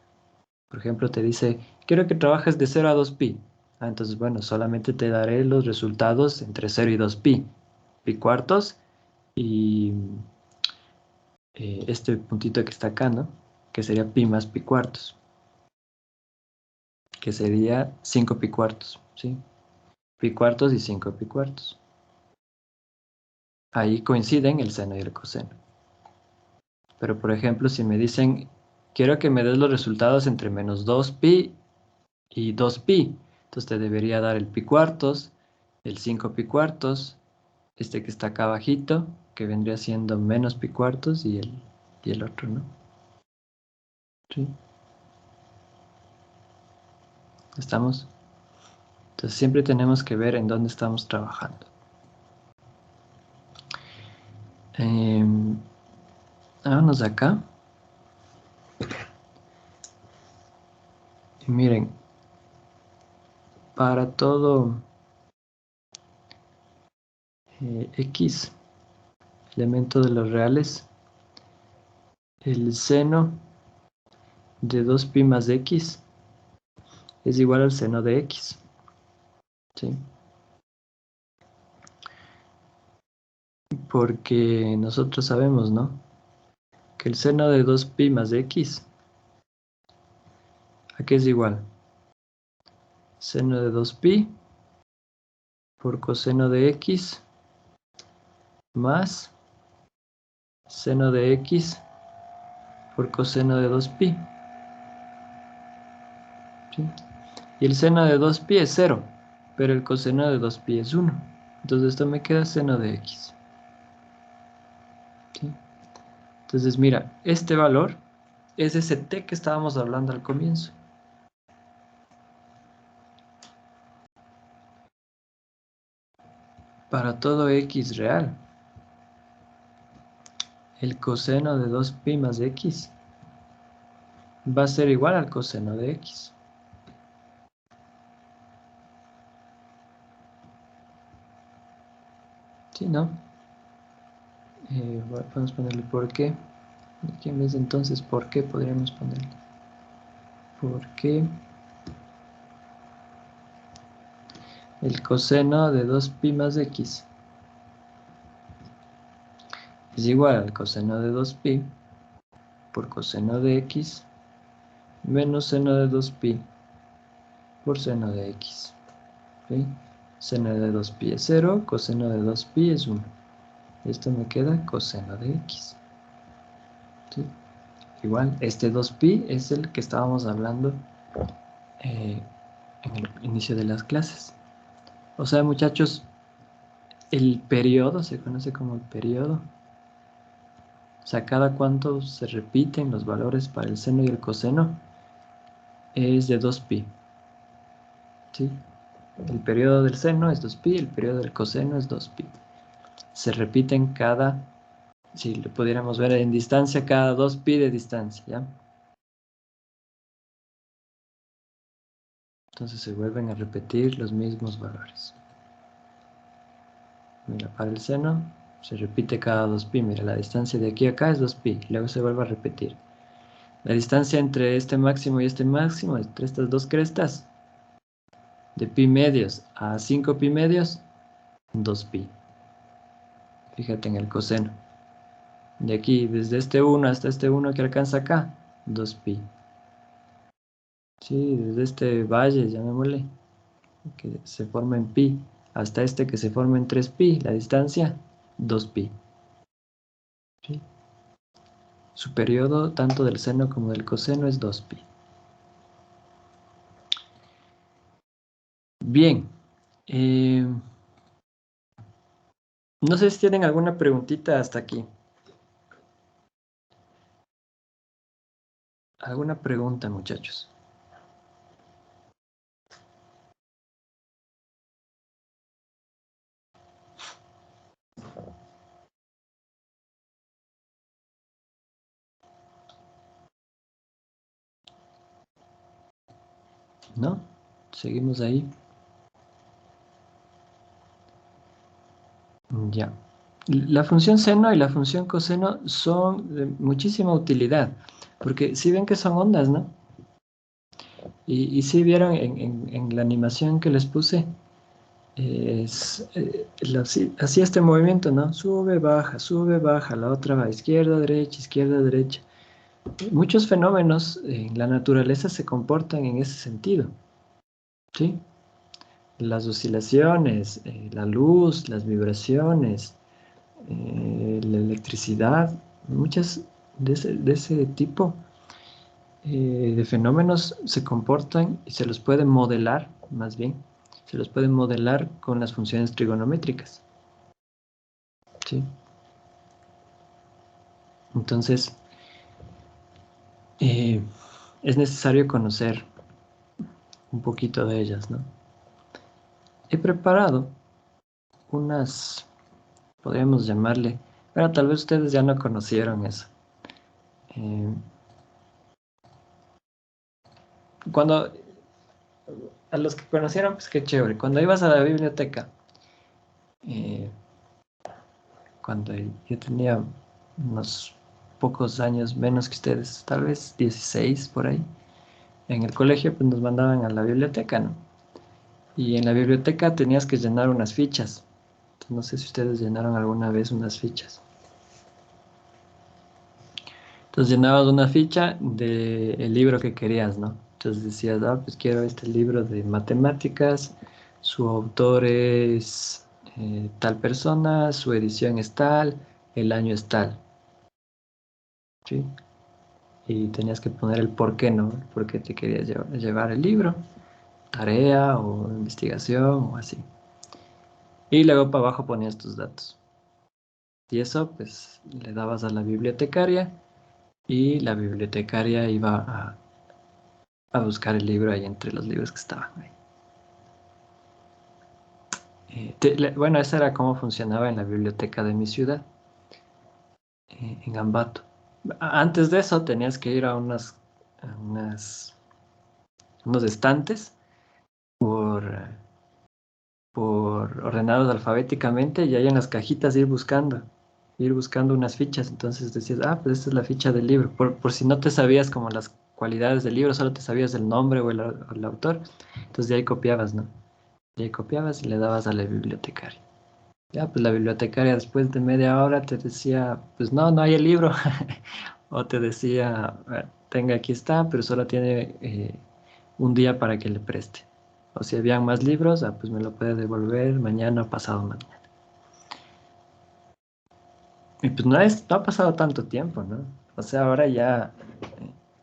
Por ejemplo, te dice, quiero que trabajes de 0 a 2pi. Ah, entonces, bueno, solamente te daré los resultados entre 0 y 2pi. Pi cuartos y este puntito que está acá, ¿no? Que sería pi más pi cuartos. Que sería 5 pi cuartos, ¿sí? Pi cuartos y 5 pi cuartos. Ahí coinciden el seno y el coseno. Pero, por ejemplo, si me dicen, quiero que me des los resultados entre menos 2pi y 2pi, entonces te debería dar el pi cuartos, el 5 pi cuartos, este que está acá abajito, que vendría siendo menos pi cuartos y el otro, ¿no? ¿Sí? ¿Estamos? Entonces siempre tenemos que ver en dónde estamos trabajando. Vámonos acá. Y miren, para todo x, elemento de los reales, el seno de 2pi más x es igual al seno de x. ¿Sí? Porque nosotros sabemos, ¿no? Que el seno de 2pi más x ¿A qué es igual? Seno de 2pi por coseno de x más seno de x por coseno de 2pi. ¿Sí? Y el seno de 2pi es 0, pero el coseno de 2pi es 1. Entonces esto me queda seno de x. ¿Sí? Entonces mira, este valor es ese t que estábamos hablando al comienzo. Para todo x real, el coseno de 2pi más x va a ser igual al coseno de x. ¿Sí, no? Podemos ponerle por qué. Aquí en vez de entonces por qué podríamos ponerle. ¿Por qué el coseno de 2pi más x es igual al coseno de 2pi por coseno de x menos seno de 2pi por seno de x? ¿Sí? Seno de 2pi es 0, coseno de 2pi es 1. Esto me queda coseno de x. ¿Sí? Igual, este 2pi es el que estábamos hablando en el inicio de las clases. O sea, muchachos, el periodo se conoce como el periodo. O sea, cada cuánto se repiten los valores para el seno y el coseno es de 2pi. ¿Sí? El periodo del seno es 2pi, el periodo del coseno es 2pi. Se repiten cada, si lo pudiéramos ver en distancia, cada 2pi de distancia, ¿ya? Entonces se vuelven a repetir los mismos valores. Mira, para el seno se repite cada 2pi. Mira, la distancia de aquí a acá es 2pi. Luego se vuelve a repetir. La distancia entre este máximo y este máximo, entre estas dos crestas, de pi medios a 5 pi medios, 2pi. Fíjate en el coseno. De aquí, desde este 1 hasta este 1 que alcanza acá, 2pi. Sí, desde este valle, llamémosle, que se forma en pi, hasta este que se forma en 3pi, la distancia, 2pi. ¿Sí? Su periodo, tanto del seno como del coseno, es 2pi. Bien. No sé si tienen alguna preguntita hasta aquí. ¿Alguna pregunta, muchachos? ¿No? Seguimos ahí. Ya. La función seno y la función coseno son de muchísima utilidad, porque si ven que son ondas, ¿no? Y si vieron en la animación que les puse, hacía este movimiento, ¿no? Sube, baja, la otra va izquierda, derecha. Muchos fenómenos en la naturaleza se comportan en ese sentido, ¿sí? Las oscilaciones, la luz, las vibraciones, la electricidad, muchas de ese tipo de fenómenos se comportan y se los puede modelar, más bien, se los puede modelar con las funciones trigonométricas. ¿Sí? Entonces, es necesario conocer un poquito de ellas, ¿no? He preparado unas, podríamos llamarle, pero tal vez ustedes ya no conocieron eso. Cuando, a los que conocieron, pues qué chévere. Cuando ibas a la biblioteca, eh, cuando yo tenía unos pocos años menos que ustedes, tal vez 16 por ahí, en el colegio pues nos mandaban a la biblioteca, ¿no? Y en la biblioteca tenías que llenar unas fichas. Entonces, no sé si ustedes llenaron alguna vez unas fichas. Entonces llenabas una ficha del libro que querías, ¿no? Entonces decías, pues quiero este libro de matemáticas, su autor es tal persona, su edición es tal, el año es tal, ¿sí? Y tenías que poner el por qué, ¿no? El por qué te querías llevar el libro, tarea o investigación o así. Y luego para abajo ponías tus datos. Y eso, pues, le dabas a la bibliotecaria y la bibliotecaria iba a buscar el libro ahí entre los libros que estaban ahí. Bueno, esa era cómo funcionaba en la biblioteca de mi ciudad, en Ambato. Antes de eso tenías que ir a unos estantes por ordenados alfabéticamente y ahí en las cajitas ir buscando unas fichas. Entonces decías, pues esta es la ficha del libro. Por si no te sabías como las cualidades del libro, solo te sabías el nombre o el autor. Entonces de ahí copiabas, ¿no? De ahí copiabas y le dabas a la bibliotecaria. Ya, pues la bibliotecaria después de media hora te decía, pues no, no hay el libro. O te decía, tenga, aquí está, pero solo tiene un día para que le preste. O si habían más libros, pues me lo puede devolver mañana o pasado mañana. Y pues no ha pasado tanto tiempo, ¿no? O sea, ahora ya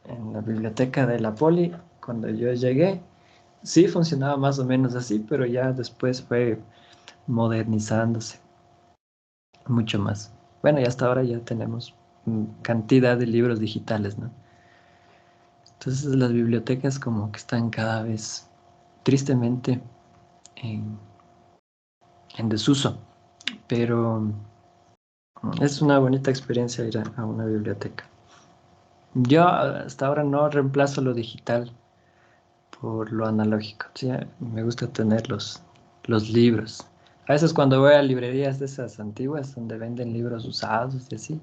en la biblioteca de la Poli, cuando yo llegué, sí funcionaba más o menos así, pero ya después fue modernizándose mucho más. Bueno, y hasta ahora ya tenemos cantidad de libros digitales, ¿no? Entonces las bibliotecas como que están cada vez, tristemente, en, en desuso, pero es una bonita experiencia ir a una biblioteca. Yo hasta ahora no reemplazo lo digital por lo analógico. Sí, me gusta tener los libros. A veces cuando voy a librerías de esas antiguas donde venden libros usados y así,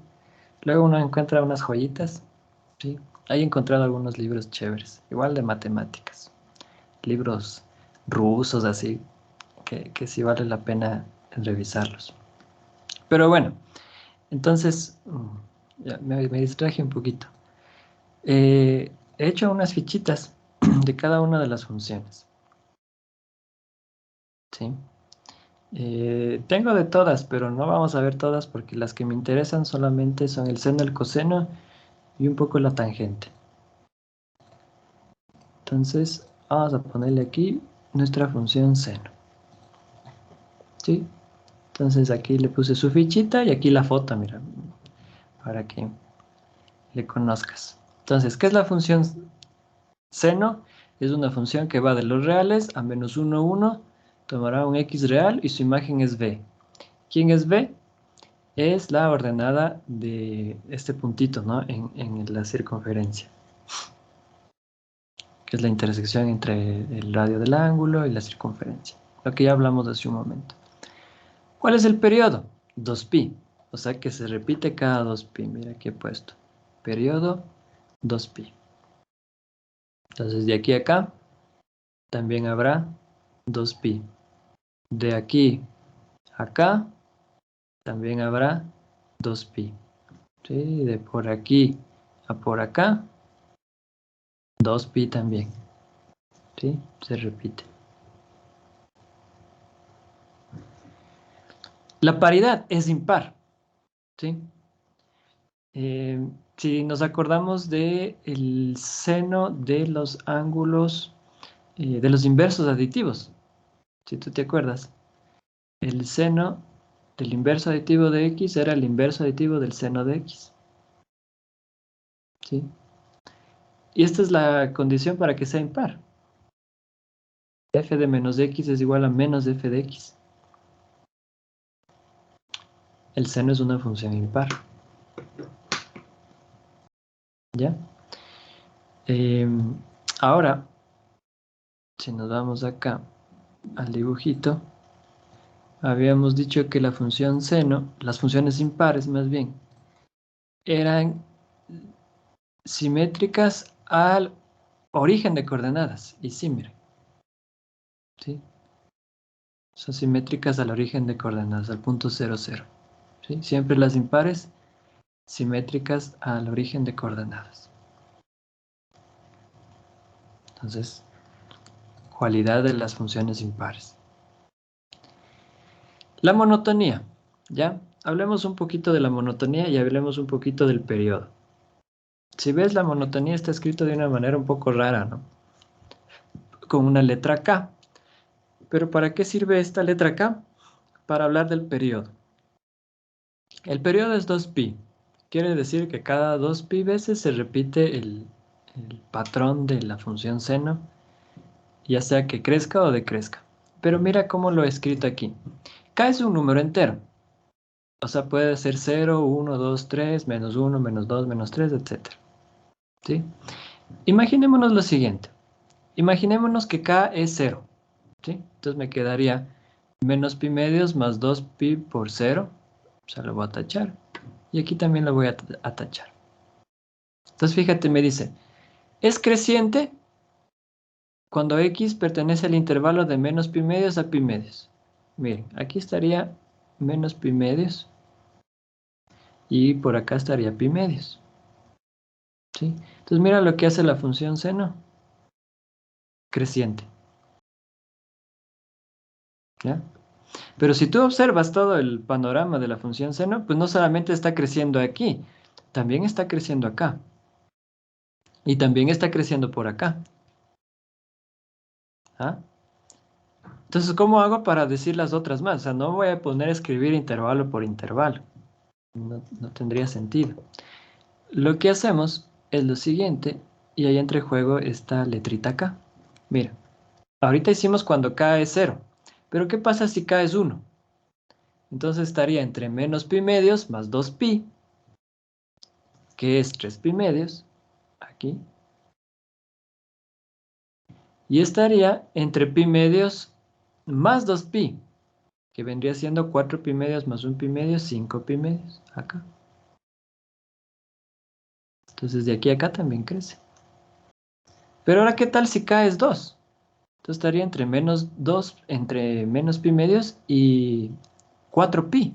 luego uno encuentra unas joyitas. Sí, he encontrado algunos libros chéveres, igual de matemáticas, libros rusos así, que sí vale la pena revisarlos. Pero bueno, entonces ya me distraje un poquito. He hecho unas fichitas de cada una de las funciones. ¿Sí? Tengo de todas, pero no vamos a ver todas porque las que me interesan solamente son el seno, el coseno y un poco la tangente. Entonces, vamos a ponerle aquí nuestra función seno. ¿Sí? Entonces aquí le puse su fichita y aquí la foto, mira, para que le conozcas. Entonces, ¿qué es la función seno? Es una función que va de los reales a menos 1, 1, tomará un x real y su imagen es b. ¿Quién es b? Es la ordenada de este puntito, ¿no? En la circunferencia, que es la intersección entre el radio del ángulo y la circunferencia, lo que ya hablamos hace un momento. ¿Cuál es el periodo? 2pi, o sea que se repite cada 2pi. Mira aquí he puesto periodo 2pi. Entonces de aquí a acá también habrá 2pi. De aquí a acá también habrá 2pi. ¿Sí? De por aquí a por acá 2pi también. ¿Sí? Se repite. La paridad es impar. ¿Sí? Si nos acordamos del seno de los ángulos, de los inversos aditivos, si tú te acuerdas, el seno del inverso aditivo de x era el inverso aditivo del seno de x. ¿Sí? Y esta es la condición para que sea impar. F de menos x es igual a menos f de x. El seno es una función impar. ¿Ya? Ahora, si nos vamos acá al dibujito, habíamos dicho que la función seno, las funciones impares más bien, eran simétricas al origen de coordenadas. Y sí, miren, ¿sí? Son simétricas al origen de coordenadas, al punto 0, 0. ¿Sí? Siempre las impares simétricas al origen de coordenadas. Entonces, cualidad de las funciones impares. La monotonía, ¿ya? Hablemos un poquito de la monotonía y hablemos un poquito del periodo. Si ves, la monotonía está escrito de una manera un poco rara, ¿no? Con una letra K. ¿Pero para qué sirve esta letra K? Para hablar del periodo. El periodo es 2pi. Quiere decir que cada 2pi veces se repite el patrón de la función seno, ya sea que crezca o decrezca. Pero mira cómo lo he escrito aquí. K es un número entero. O sea, puede ser 0, 1, 2, 3, menos 1, menos 2, menos 3, etc. ¿Sí? Imaginémonos lo siguiente. Imaginémonos que K es 0. ¿Sí? Entonces me quedaría menos pi medios más 2pi por 0. O sea, lo voy a tachar. Y aquí también lo voy a tachar. Entonces fíjate, me dice, es creciente cuando x pertenece al intervalo de menos pi medios a pi medios. Miren, aquí estaría menos pi medios y por acá estaría pi medios. ¿Sí? Entonces mira lo que hace la función seno. Creciente. ¿Ya? Pero si tú observas todo el panorama de la función seno, pues no solamente está creciendo aquí, también está creciendo acá. Y también está creciendo por acá. ¿Ah? Entonces, ¿cómo hago para decir las otras más? O sea, no voy a poner a escribir intervalo por intervalo. No tendría sentido. Lo que hacemos es lo siguiente, y ahí entra en juego esta letrita K. Mira, ahorita hicimos cuando K es 0, pero ¿qué pasa si K es 1? Entonces estaría entre menos pi medios más 2pi, que es 3pi medios, aquí, y estaría entre pi medios más 2pi, que vendría siendo 4pi medios más 1pi medios, 5pi medios, acá. Entonces de aquí a acá también crece. Pero ahora, ¿qué tal si K es 2? Entonces estaría entre menos 2, entre menos pi medios y 4pi.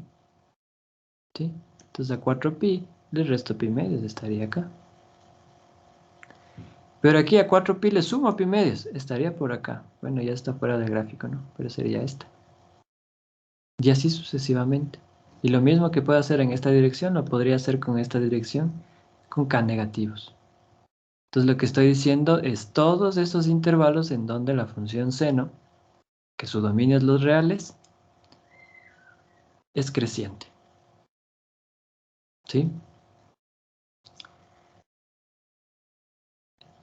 ¿Sí? Entonces a 4pi le resto pi medios, estaría acá. Pero aquí a 4pi le sumo pi medios, estaría por acá. Bueno, ya está fuera del gráfico, ¿no? Pero sería esta. Y así sucesivamente. Y lo mismo que puedo hacer en esta dirección, lo podría hacer con esta dirección, con K negativos. Entonces lo que estoy diciendo es todos esos intervalos en donde la función seno, que su dominio es los reales, es creciente. ¿Sí?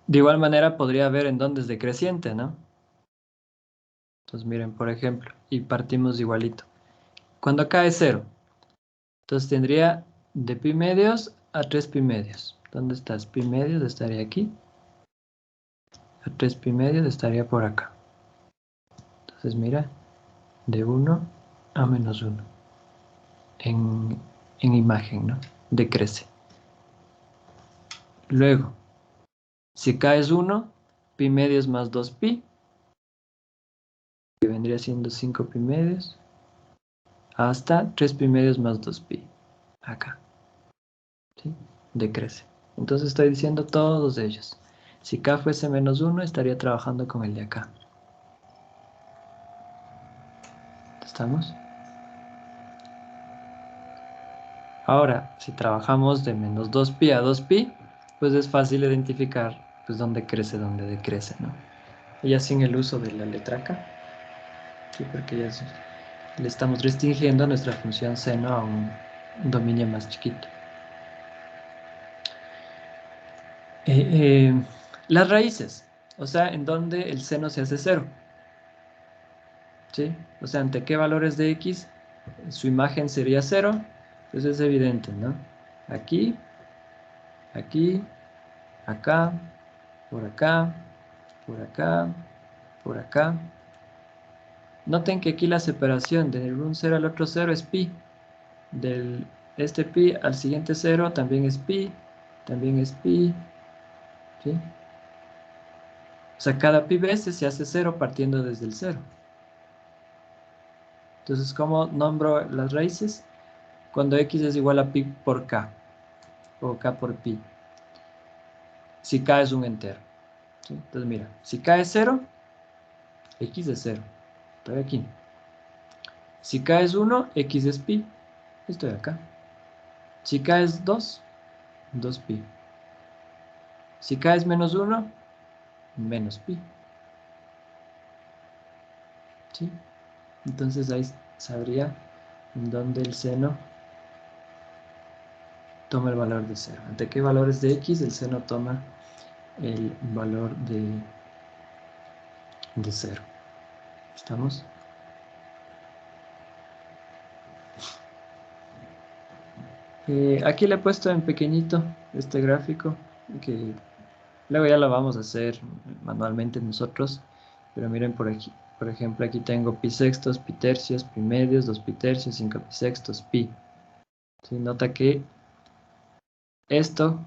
De igual manera podría ver en dónde es decreciente, ¿no? Entonces miren, por ejemplo, y partimos igualito. Cuando acá es 0, entonces tendría de pi medios a 3 pi medios. ¿Dónde estás? Pi medios estaría aquí. A 3 pi medios estaría por acá. Entonces mira, de 1 a menos 1. En imagen, ¿no? Decrece. Luego, si k es 1, pi medios más 2pi, que vendría siendo 5 pi medios, hasta 3 pi medios más 2pi, acá, ¿sí? Decrece. Entonces estoy diciendo todos ellos. Si k fuese menos 1, estaría trabajando con el de acá. ¿Estamos? Ahora, si trabajamos de menos 2pi a 2pi, pues es fácil identificar pues dónde crece, dónde decrece, ¿no? Ya sin el uso de la letra k, ¿sí? Porque ya le estamos restringiendo nuestra función seno a un dominio más chiquito. Las raíces, o sea, en donde el seno se hace 0. ¿Sí? O sea, ante qué valores de x su imagen sería 0, pues es evidente, ¿no? Aquí, aquí, acá, por acá, por acá, por acá. Noten que aquí la separación de un 0 al otro 0 es pi. Del este pi al siguiente 0 también es pi, también es pi, ¿sí? O sea, cada pi veces se hace 0 partiendo desde el 0. Entonces, ¿cómo nombro las raíces? Cuando x es igual a pi por k, o k por pi. Si k es un entero. ¿Sí? Entonces mira, si K es 0, X es 0. Estoy aquí. Si K es 1, X es pi. Estoy acá. Si K es 2, 2pi. Si K es menos 1, menos pi. ¿Sí? Entonces ahí sabría en dónde el seno toma el valor de 0. ¿Ante qué valores de X el seno toma el valor de 0? ¿Estamos? Aquí le he puesto en pequeñito este gráfico, que luego ya lo vamos a hacer manualmente nosotros, pero miren por aquí, por ejemplo, aquí tengo pi sextos, pi tercios, pi medios, 2 pi tercios, 5 pi sextos, pi. ¿Sí? Nota que esto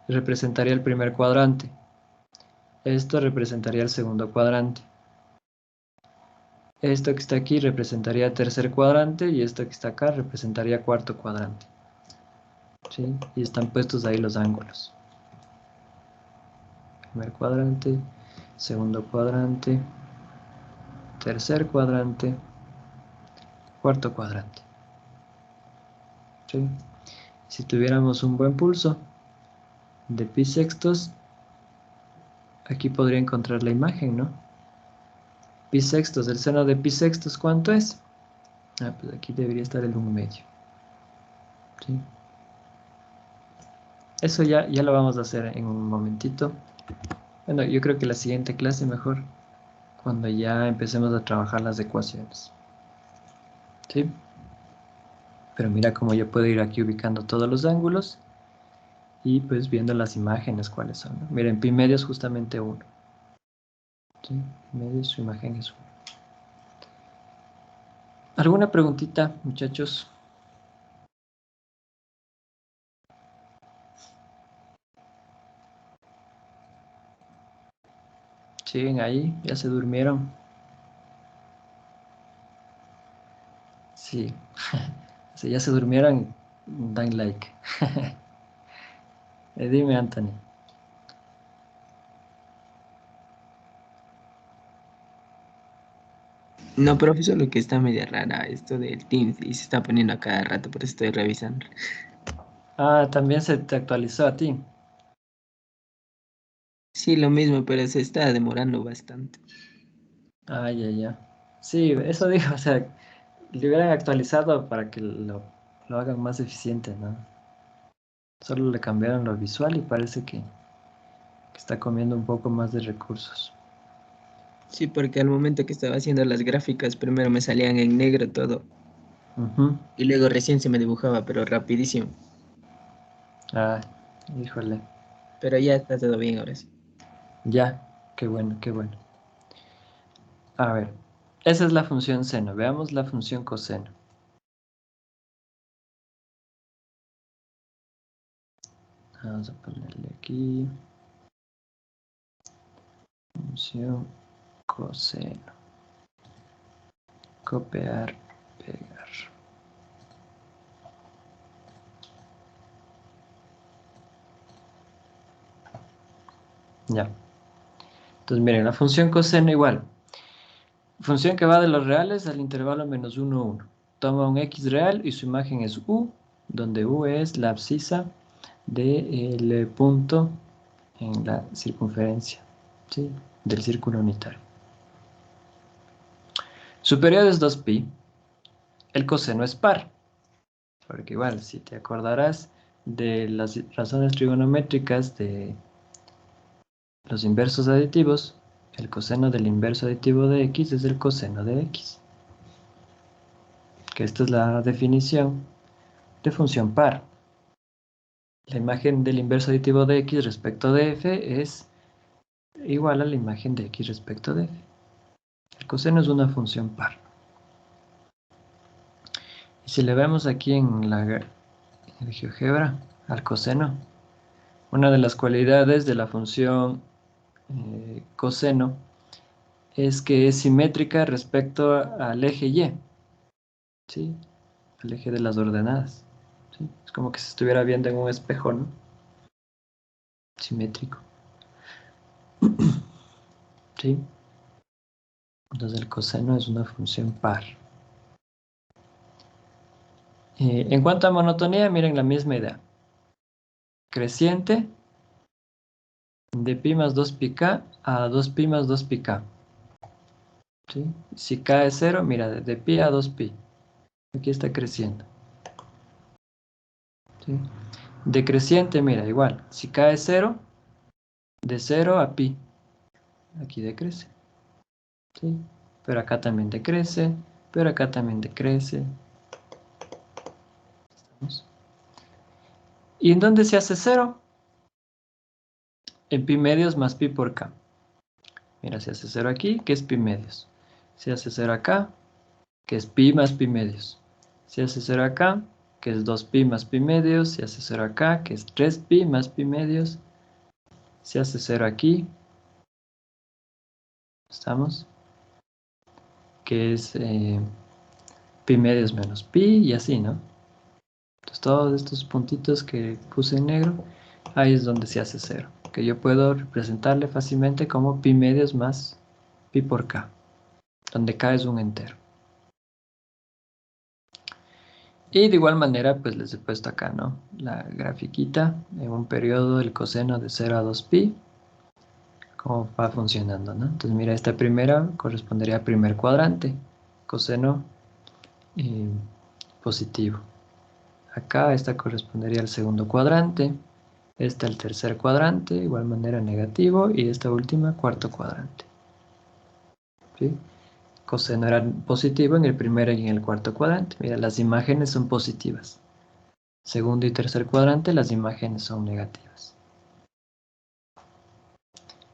representaría el primer cuadrante, esto representaría el segundo cuadrante, esto que está aquí representaría tercer cuadrante y esto que está acá representaría cuarto cuadrante. ¿Sí? Y están puestos ahí los ángulos. Primer cuadrante, segundo cuadrante, tercer cuadrante, cuarto cuadrante. ¿Sí? Si tuviéramos un buen pulso de pi sextos, aquí podría encontrar la imagen, ¿no? Pi sextos, el seno de pi sextos, ¿cuánto es? Pues aquí debería estar el 1 medio. ¿Sí? Eso ya lo vamos a hacer en un momentito. Bueno, yo creo que la siguiente clase mejor, cuando ya empecemos a trabajar las ecuaciones. ¿Sí? Pero mira cómo yo puedo ir aquí ubicando todos los ángulos y pues viendo las imágenes cuáles son, ¿no? Miren, pi medio es justamente 1. ¿Sí? Pi medio, su imagen es 1. ¿Alguna preguntita, muchachos? ¿Siguen ahí? ¿Ya se durmieron? Sí. Si ya se durmieron, dan like. Dime, Anthony. No, profesor, lo que está media rara esto del Teams y se está poniendo a cada rato, por eso estoy revisando. Ah, también se te actualizó a ti. Sí, lo mismo, pero se está demorando bastante. Ah, ya. Sí, eso digo, o sea, le hubieran actualizado para que lo hagan más eficiente, ¿no? Solo le cambiaron lo visual y parece que está comiendo un poco más de recursos. Sí, porque al momento que estaba haciendo las gráficas, primero me salían en negro todo Ujú. y luego recién se me dibujaba, pero rapidísimo. Ah, híjole. Pero ya está todo bien ahora sí. Ya, qué bueno, qué bueno. A ver, esa es la función seno. Veamos la función coseno. Vamos a ponerle aquí. Función coseno. Copiar, pegar. Ya. Entonces, miren, la función coseno igual. Función que va de los reales al intervalo menos 1, 1. Toma un x real y su imagen es u, donde u es la abscisa del punto en la circunferencia, ¿sí? Del círculo unitario. Su periodo es 2pi. El coseno es par. Porque igual, si te acordarás de las razones trigonométricas de los inversos aditivos, el coseno del inverso aditivo de x es el coseno de x. Que esta es la definición de función par. La imagen del inverso aditivo de x respecto de f es igual a la imagen de x respecto de f. El coseno es una función par. Y si le vemos aquí en el GeoGebra al coseno, una de las cualidades de la función coseno es que es simétrica respecto al eje y, ¿sí? Al eje de las ordenadas. ¿Sí? Es como que se estuviera viendo en un espejo, ¿no? Simétrico. ¿Sí? Entonces el coseno es una función par. En cuanto a monotonía, miren la misma idea. Creciente de pi más 2πk a 2pi más 2πk. ¿Sí? Si k es 0, mira, de pi a 2pi. Aquí está creciendo. ¿Sí? Decreciente, mira, igual. Si k es 0, de 0 a pi. Aquí decrece. ¿Sí? Pero acá también decrece. Pero acá también decrece. ¿Estamos? ¿Y en dónde se hace 0? En pi medios más pi por k. Mira, se hace 0 aquí, que es pi medios. Se hace 0 acá, que es pi más pi medios. Se hace 0 acá, que es 2pi más pi medios. Se hace 0 acá, que es 3pi más pi medios. Se hace 0 aquí. ¿Estamos? Que es pi medios menos pi y así, ¿no? Entonces todos estos puntitos que puse en negro, ahí es donde se hace 0. Que yo puedo representarle fácilmente como pi medios más pi por k, donde k es un entero. Y de igual manera, pues les he puesto acá, ¿no? La grafiquita en un periodo, el coseno de 0 a 2pi, cómo va funcionando, ¿no? Entonces mira, esta primera correspondería al primer cuadrante, coseno eh, positivo. Acá esta correspondería al segundo cuadrante, esta al tercer cuadrante, de igual manera negativo, y esta última cuarto cuadrante. ¿Sí? Coseno era positivo en el primer y en el cuarto cuadrante. Mira, las imágenes son positivas. Segundo y tercer cuadrante, las imágenes son negativas.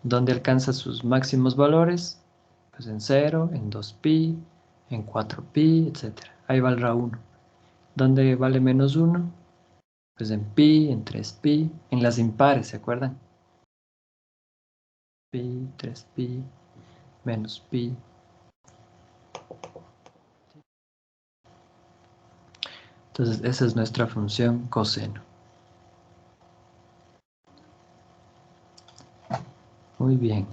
¿Dónde alcanza sus máximos valores? Pues en 0, en 2pi, en 4pi, etc. Ahí valdrá 1. ¿Dónde vale menos 1? Pues en pi, en 3pi, en las impares, ¿se acuerdan? Pi, 3pi, menos pi. Entonces esa es nuestra función coseno. Muy bien.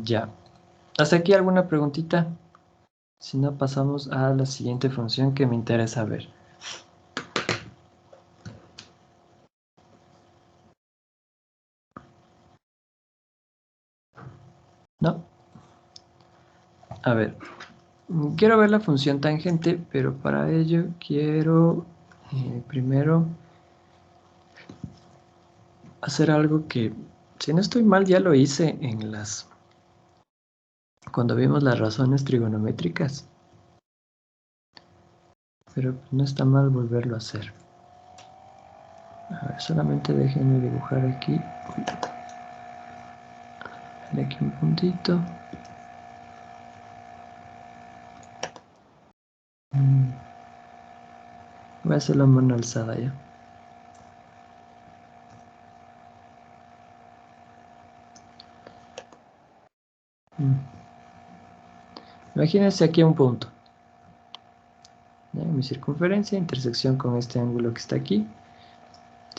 Ya. ¿Hasta aquí alguna preguntita? Si no, pasamos a la siguiente función que me interesa ver. ¿No? A ver. Quiero ver la función tangente, pero para ello quiero primero hacer algo que, si no estoy mal, ya lo hice en cuando vimos las razones trigonométricas. Pero no está mal volverlo a hacer. A ver, solamente déjenme dibujar aquí. Aquí un puntito. Voy a hacer la mano alzada ya. Imagínense aquí un punto. ¿Ya? Mi circunferencia, intersección con este ángulo que está aquí.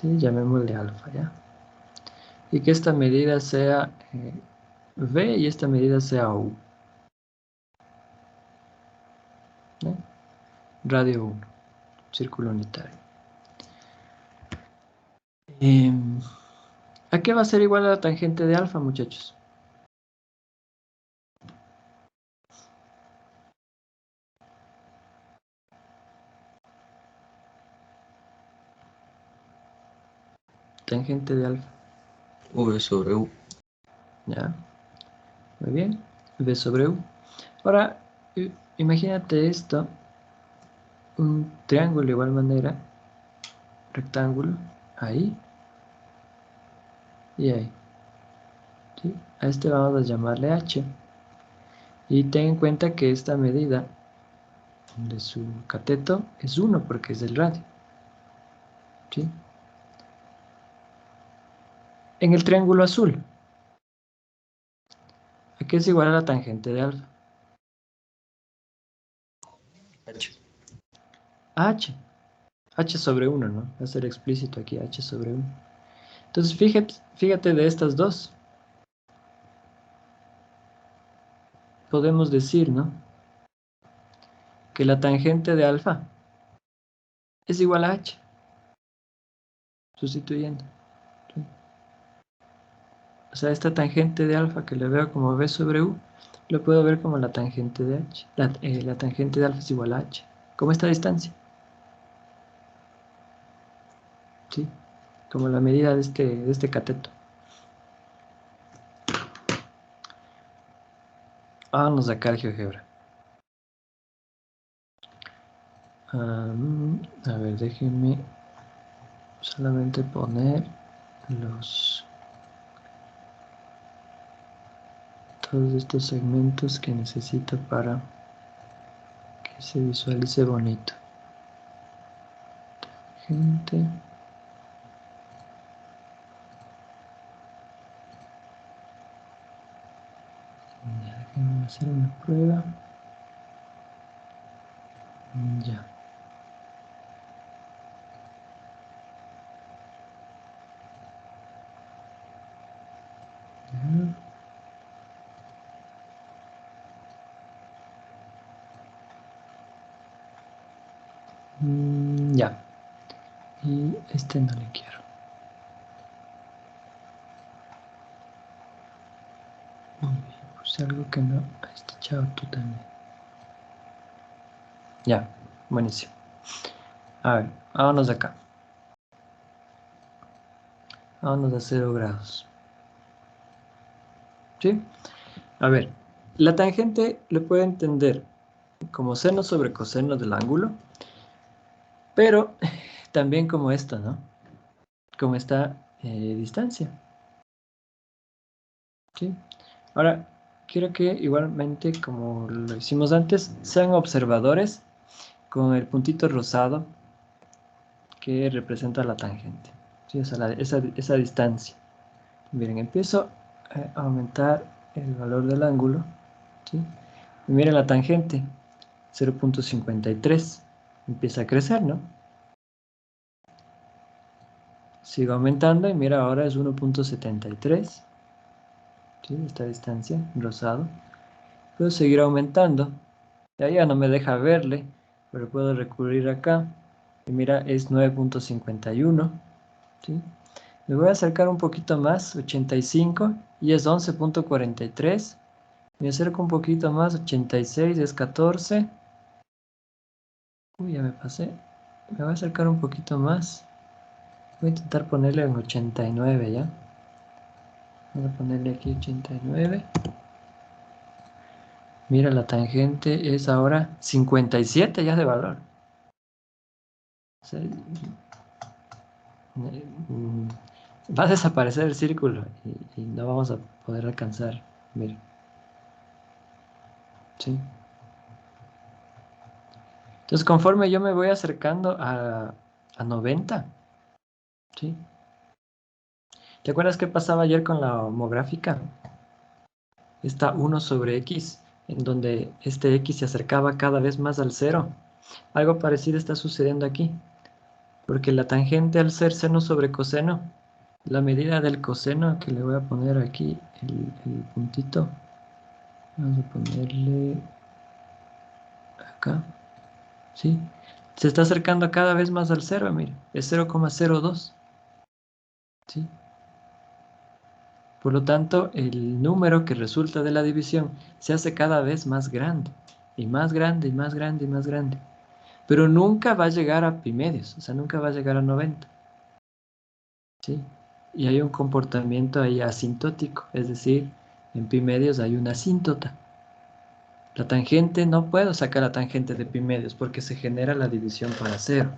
¿Sí? Llamémosle alfa, ¿ya? Y que esta medida sea V y esta medida sea U. ¿Ya? Radio 1, círculo unitario. ¿A qué va a ser igual a la tangente de alfa, muchachos? Tangente de alfa. V sobre U. ¿Ya? Muy bien. V sobre U. Ahora, imagínate esto. Un triángulo de igual manera. Rectángulo. Ahí. Y ahí. ¿Sí? A este vamos a llamarle H. Y ten en cuenta que esta medida de su cateto es 1 porque es el radio. ¿Sí? En el triángulo azul, ¿a qué es igual a la tangente de alfa? H. H. H sobre 1, ¿no? Va a ser explícito aquí, H sobre 1. Entonces, fíjate de estas dos. podemos decir, ¿no?, que la tangente de alfa es igual a h, sustituyendo. ¿Sí? O sea, esta tangente de alfa que le veo como b sobre u, lo puedo ver como la tangente de h. La tangente de alfa es igual a h, como esta distancia. ¿Sí? Como la medida de este cateto. Vamos a sacar GeoGebra. A ver, déjenme solamente poner todos estos segmentos que necesito para que se visualice bonito. Gente. Déjenme hacer una prueba. Ya. Ya. Y este no le quiero. Puse algo que no. Este chao tú también. Ya. Buenísimo. A ver, vámonos de acá. Vámonos a 0 grados. ¿Sí? A ver, la tangente le puede entender como seno sobre coseno del ángulo, pero también como esto, ¿no? Como esta distancia. ¿Sí? Ahora, quiero que igualmente, como lo hicimos antes, sean observadores con el puntito rosado que representa la tangente. ¿Sí? O sea, esa distancia. Miren, empiezo a aumentar el valor del ángulo. ¿Sí? Y miren la tangente, 0.53. Empieza a crecer, ¿no? Sigo aumentando y mira, ahora es 1.73. ¿Sí? Esta distancia, rosado. Puedo seguir aumentando. Ya no me deja verle, pero puedo recurrir acá. Y mira, es 9.51. ¿Sí? Me voy a acercar un poquito más, 85, y es 11.43. Me acerco un poquito más, 86, es 14. Uy, ya me pasé. Me voy a acercar un poquito más. Voy a intentar ponerle en 89, ¿ya? Vamos a ponerle aquí 89. Mira, la tangente es ahora 57 ya de valor. O sea, va a desaparecer el círculo y no vamos a poder alcanzar. Mira. ¿Sí? Entonces, conforme yo me voy acercando a 90, ¿sí? ¿Te acuerdas qué pasaba ayer con la homográfica? Está 1 sobre x, en donde este x se acercaba cada vez más al cero. Algo parecido está sucediendo aquí, porque la tangente al ser seno sobre coseno, la medida del coseno, que le voy a poner aquí el puntito, vamos a ponerle acá, ¿sí? Se está acercando cada vez más al cero, mire, es 0,02, ¿sí? Por lo tanto, el número que resulta de la división se hace cada vez más grande, y más grande, y más grande, y más grande. Pero nunca va a llegar a pi medios, o sea, nunca va a llegar a 90, ¿sí? Y hay un comportamiento ahí asintótico, es decir, en pi medios hay una asíntota. La tangente, no puedo sacar la tangente de pi medios porque se genera la división para cero.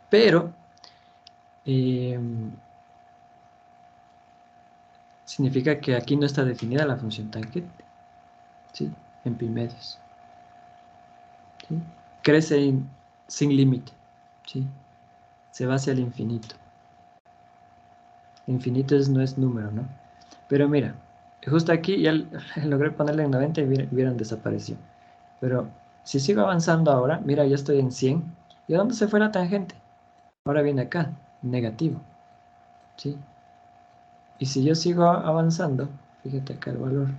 Pero, significa que aquí no está definida la función tangente, ¿sí? En pi medios, ¿sí? Crece sin límite, ¿sí? Se va hacia el infinito. Infinito no es número, ¿no? Pero mira, justo aquí ya logré ponerle en 90 y vieron desapareció. Pero si sigo avanzando ahora, mira, ya estoy en 100. ¿Y a dónde se fue la tangente? Ahora viene acá, negativo, ¿sí? Y si yo sigo avanzando, fíjate acá el valor.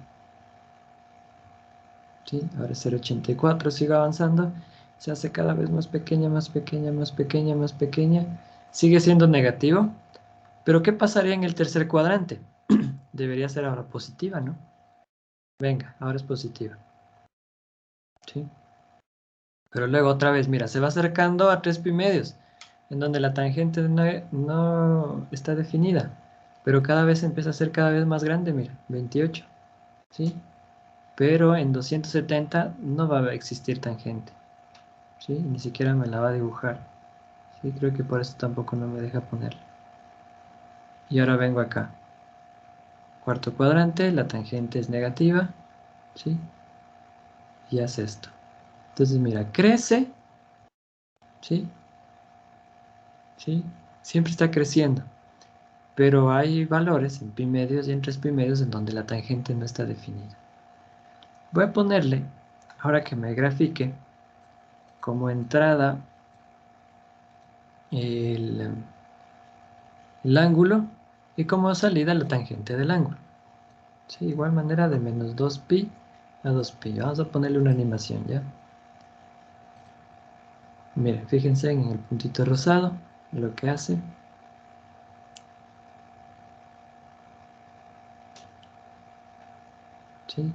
¿sí? Ahora es 0,84, sigue avanzando, se hace cada vez más pequeña, más pequeña, más pequeña, más pequeña. Sigue siendo negativo, pero ¿qué pasaría en el tercer cuadrante? Debería ser ahora positiva, ¿no? Venga, ahora es positiva, ¿sí? Pero luego otra vez, mira, se va acercando a 3 pi medios, en donde la tangente no está definida, pero cada vez empieza a ser cada vez más grande, mira, 28, ¿sí? Pero en 270 no va a existir tangente, ¿sí? Ni siquiera me la va a dibujar, ¿sí? Creo que por eso tampoco no me deja ponerla. Y ahora vengo acá, cuarto cuadrante, la tangente es negativa, ¿sí? Y hace esto. Entonces, mira, crece, ¿sí? ¿Sí? Siempre está creciendo. Pero hay valores en pi medios y en 3 pi medios en donde la tangente no está definida. Voy a ponerle, ahora que me grafique, como entrada el, el ángulo y como salida la tangente del ángulo. ¿Sí? Igual manera de menos 2 pi a 2 pi. Vamos a ponerle una animación ya. Miren, fíjense en el puntito rosado, lo que hace. ¿Sí?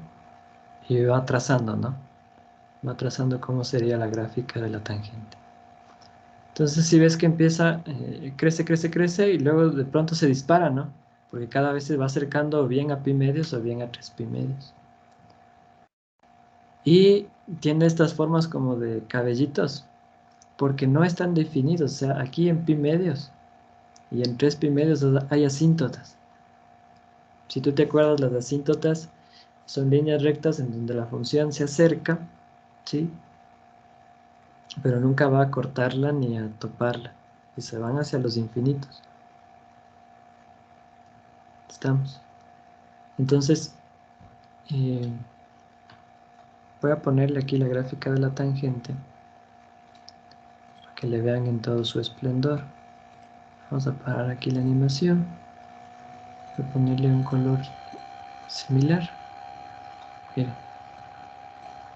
Y va trazando, ¿no? Va trazando cómo sería la gráfica de la tangente. Entonces si ves que empieza, crece, crece, crece y luego de pronto se dispara, ¿no? Porque cada vez se va acercando o bien a pi medios o bien a 3 pi medios. Y tiene estas formas como de cabellitos, porque no están definidos. O sea, aquí en pi medios y en 3 pi medios hay asíntotas. Si tú te acuerdas, las asíntotas son líneas rectas en donde la función se acerca, ¿sí? Pero nunca va a cortarla ni a toparla. Y se van hacia los infinitos. ¿Estamos? Entonces, voy a ponerle aquí la gráfica de la tangente para que le vean en todo su esplendor. Vamos a parar aquí la animación. Voy a ponerle un color similar. Miren,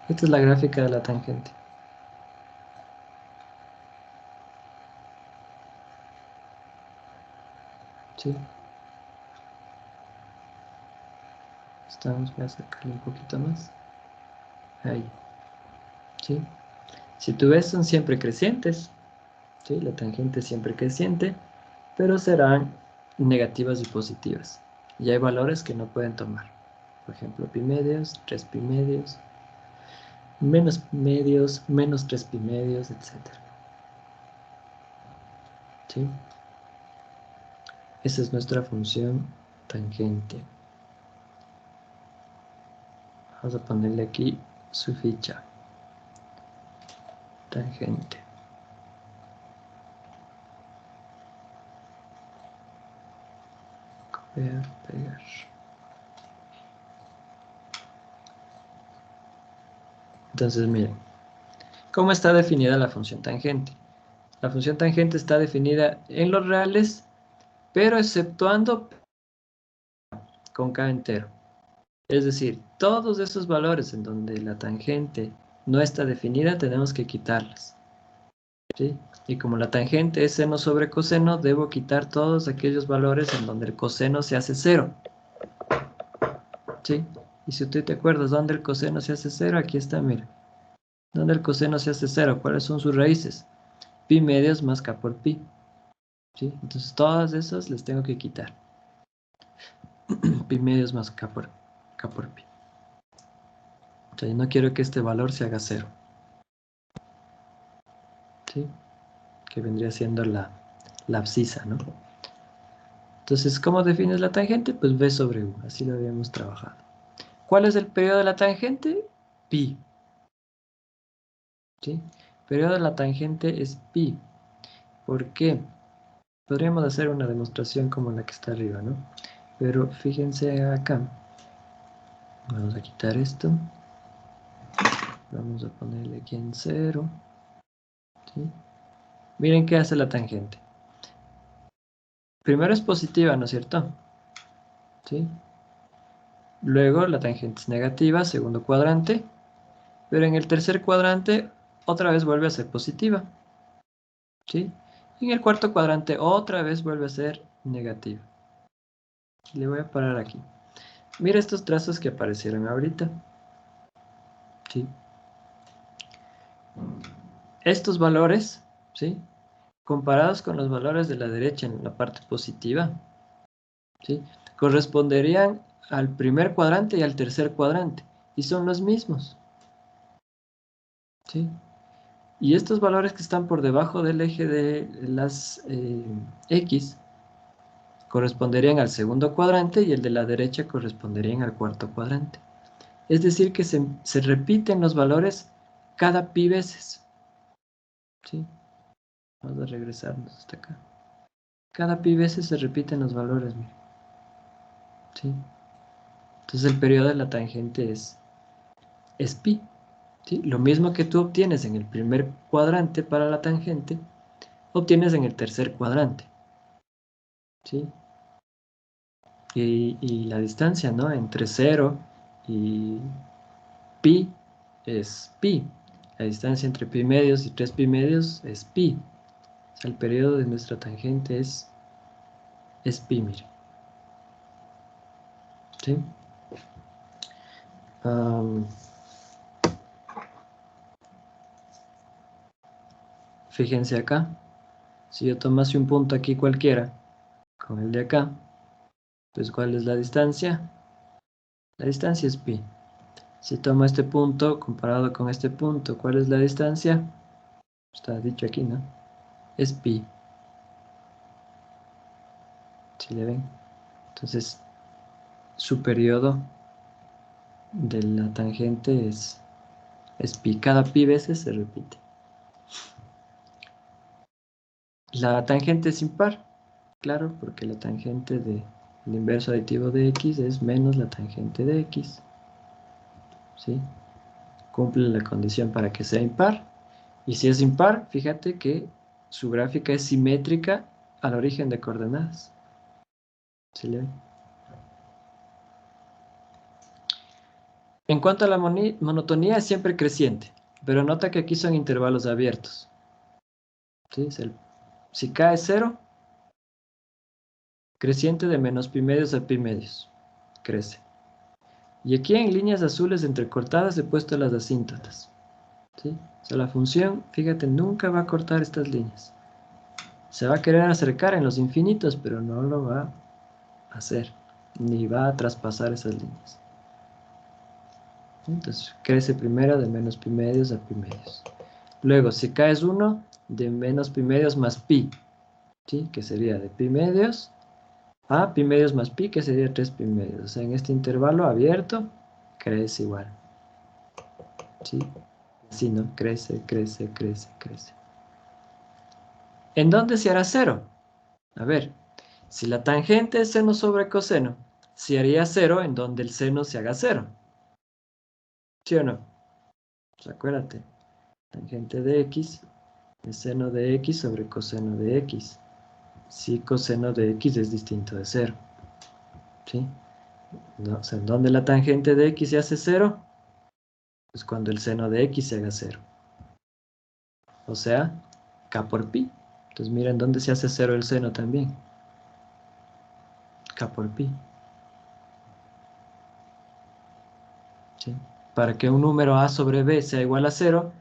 esta es la gráfica de la tangente. ¿Sí? Voy a acercarle un poquito más. Ahí. ¿Sí? Si tú ves, son siempre crecientes. ¿Sí? La tangente es siempre creciente, pero serán negativas y positivas. Y hay valores que no pueden tomar. Por ejemplo, pi medios, 3 pi medios, menos medios, menos 3 pi medios, etc. ¿Sí? Esa es nuestra función tangente. Vamos a ponerle aquí su ficha. Tangente. Copiar, pegar. Entonces, miren, ¿cómo está definida la función tangente? La función tangente está definida en los reales, pero exceptuando con k entero. Es decir, todos esos valores en donde la tangente no está definida, tenemos que quitarlas. ¿Sí? Y como la tangente es seno sobre coseno, debo quitar todos aquellos valores en donde el coseno se hace cero. ¿Sí? Y si tú te acuerdas dónde el coseno se hace cero, aquí está, mira. ¿Dónde el coseno se hace cero? ¿Cuáles son sus raíces? Pi medios más k por pi. ¿Sí? Entonces todas esas les tengo que quitar. Pi medios más k por pi. Entonces no quiero que este valor se haga cero. ¿Sí? Que vendría siendo la abscisa, ¿no? Entonces, ¿cómo defines la tangente? Pues b sobre u, así lo habíamos trabajado. ¿Cuál es el periodo de la tangente? Pi. ¿Sí? El periodo de la tangente es pi. ¿Por qué? Podríamos hacer una demostración como la que está arriba, ¿no? Pero fíjense acá. Vamos a quitar esto. Vamos a ponerle aquí en 0. ¿Sí? Miren qué hace la tangente. Primero es positiva, ¿no es cierto? ¿Sí? Luego la tangente es negativa, segundo cuadrante. pero en el tercer cuadrante otra vez vuelve a ser positiva, ¿sí? Y en el cuarto cuadrante otra vez vuelve a ser negativa. Le voy a parar aquí. Mira estos trazos que aparecieron ahorita, ¿sí? Estos valores, ¿sí? Comparados con los valores de la derecha en la parte positiva, ¿sí? Corresponderían al primer cuadrante y al tercer cuadrante, y son los mismos, ¿sí? Y estos valores que están por debajo del eje de las X corresponderían al segundo cuadrante y el de la derecha corresponderían al cuarto cuadrante. Es decir, que se repiten los valores cada pi veces, ¿sí? Vamos a regresarnos hasta acá. Cada pi veces se repiten los valores, mire, ¿sí? Entonces el periodo de la tangente es pi, ¿sí? Lo mismo que tú obtienes en el primer cuadrante para la tangente, obtienes en el tercer cuadrante, ¿sí? Y la distancia, ¿no? Entre 0 y pi es pi. La distancia entre pi medios y 3 pi medios es pi. O sea, el periodo de nuestra tangente es pi, mire. ¿Sí? Fíjense acá. Si yo tomase un punto aquí cualquiera, con el de acá, pues ¿cuál es la distancia? La distancia es pi. Si tomo este punto comparado con este punto, ¿cuál es la distancia? Está dicho aquí, ¿no? Es pi. ¿Sí le ven? Entonces, su periodo de la tangente es pi. Cada pi veces se repite. La tangente es impar, claro, porque la tangente del inverso aditivo de x es menos la tangente de x. ¿Sí? Cumple la condición para que sea impar. Y si es impar, fíjate que su gráfica es simétrica al origen de coordenadas. ¿Sí le ven? En cuanto a la monotonía, es siempre creciente, pero nota que aquí son intervalos abiertos. ¿Sí? Si K es 0, creciente de menos pi medios a pi medios. Crece. Y aquí en líneas azules entrecortadas he puesto las asíntotas. ¿Sí? O sea, la función, fíjate, nunca va a cortar estas líneas. Se va a querer acercar en los infinitos, pero no lo va a hacer, ni va a traspasar esas líneas. Entonces, crece primero de menos pi medios a pi medios. Luego, si K es 1, de menos pi medios más pi, ¿sí? Que sería de pi medios a pi medios más pi, que sería 3 pi medios. O sea, en este intervalo abierto, crece igual. ¿Sí? Así, ¿no? Crece, crece, crece, crece. ¿En dónde se hará 0? A ver, si la tangente es seno sobre coseno, se haría 0 en donde el seno se haga 0. ¿Sí o no? Pues acuérdate, tangente de x es seno de x sobre coseno de x. Si coseno de x es distinto de 0. ¿Sí? No, o sea, ¿en dónde la tangente de x se hace 0? Pues cuando el seno de x se haga 0. O sea, k por pi. Entonces miren dónde se hace 0 el seno también. K por pi. ¿Sí? Para que un número a sobre b sea igual a 0,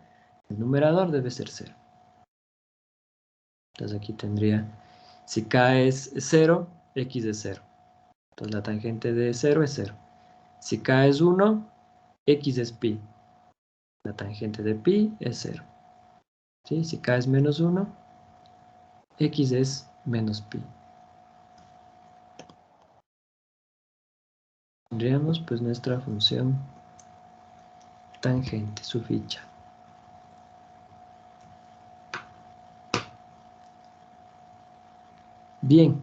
el numerador debe ser 0. Entonces aquí tendría, si k es 0, x es 0. Entonces la tangente de 0 es 0. Si k es 1, x es pi. La tangente de pi es 0. ¿Sí? Si k es menos 1, x es menos pi. Tendríamos pues nuestra función tangente, su ficha. Bien.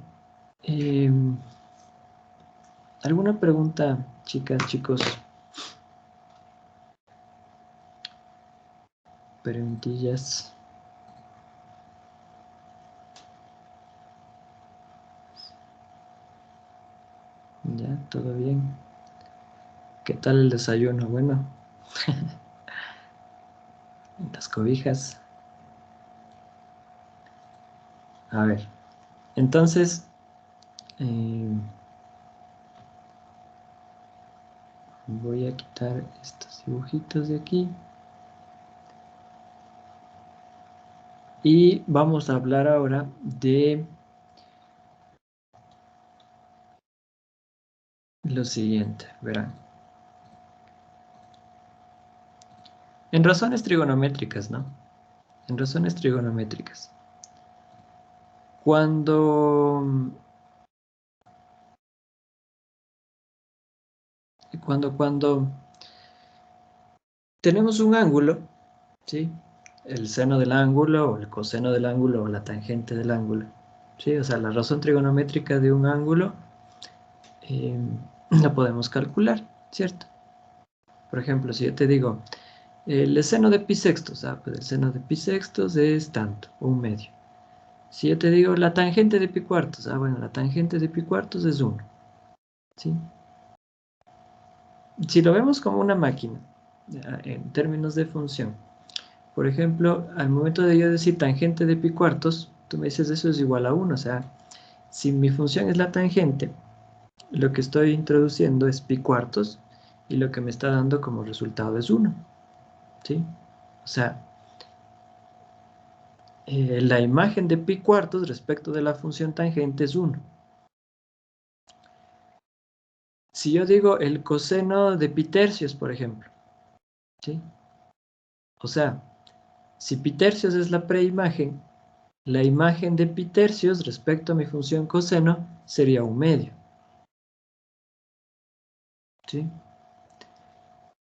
¿Alguna pregunta, chicas, chicos? Preguntillas. ¿Ya? ¿Todo bien? ¿Qué tal el desayuno? Bueno. en las cobijas. A ver, entonces, voy a quitar estos dibujitos de aquí. Y vamos a hablar ahora de lo siguiente, verán. En razones trigonométricas, ¿no? En razones trigonométricas. Cuando tenemos un ángulo, ¿sí? El seno del ángulo, o el coseno del ángulo, o la tangente del ángulo, ¿sí? O sea, la razón trigonométrica de un ángulo eh, la podemos calcular, ¿cierto? Por ejemplo, si yo te digo, el seno de pi sextos, pues el seno de pi sextos es tanto, 1/2. Si yo te digo la tangente de pi cuartos, bueno, la tangente de pi cuartos es 1, ¿sí? Si lo vemos como una máquina, en términos de función, por ejemplo, al momento de yo decir tangente de pi cuartos, tú me dices eso es igual a 1, o sea, si mi función es la tangente, lo que estoy introduciendo es pi cuartos y lo que me está dando como resultado es 1, ¿sí? O sea, la imagen de pi cuartos respecto de la función tangente es 1. Si yo digo el coseno de pi tercios, por ejemplo, ¿sí? O sea, si pi tercios es la preimagen, la imagen de pi tercios respecto a mi función coseno sería 1/2, ¿sí?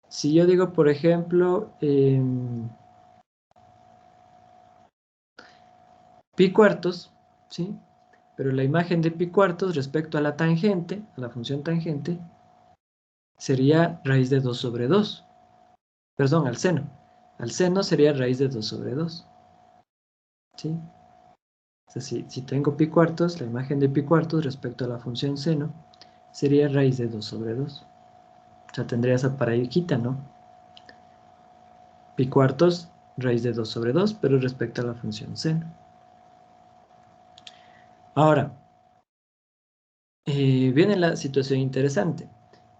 Si yo digo, por ejemplo, pi cuartos, ¿sí? Pero la imagen de pi cuartos respecto a la tangente, a la función tangente, sería raíz de 2 sobre 2. Perdón, al seno. Al seno sería raíz de 2 sobre 2, ¿sí? O sea, si tengo pi cuartos, la imagen de pi cuartos respecto a la función seno sería raíz de 2 sobre 2. O sea, tendría esa parejita, ¿no? Pi cuartos, raíz de 2 sobre 2, pero respecto a la función seno. Ahora, viene la situación interesante,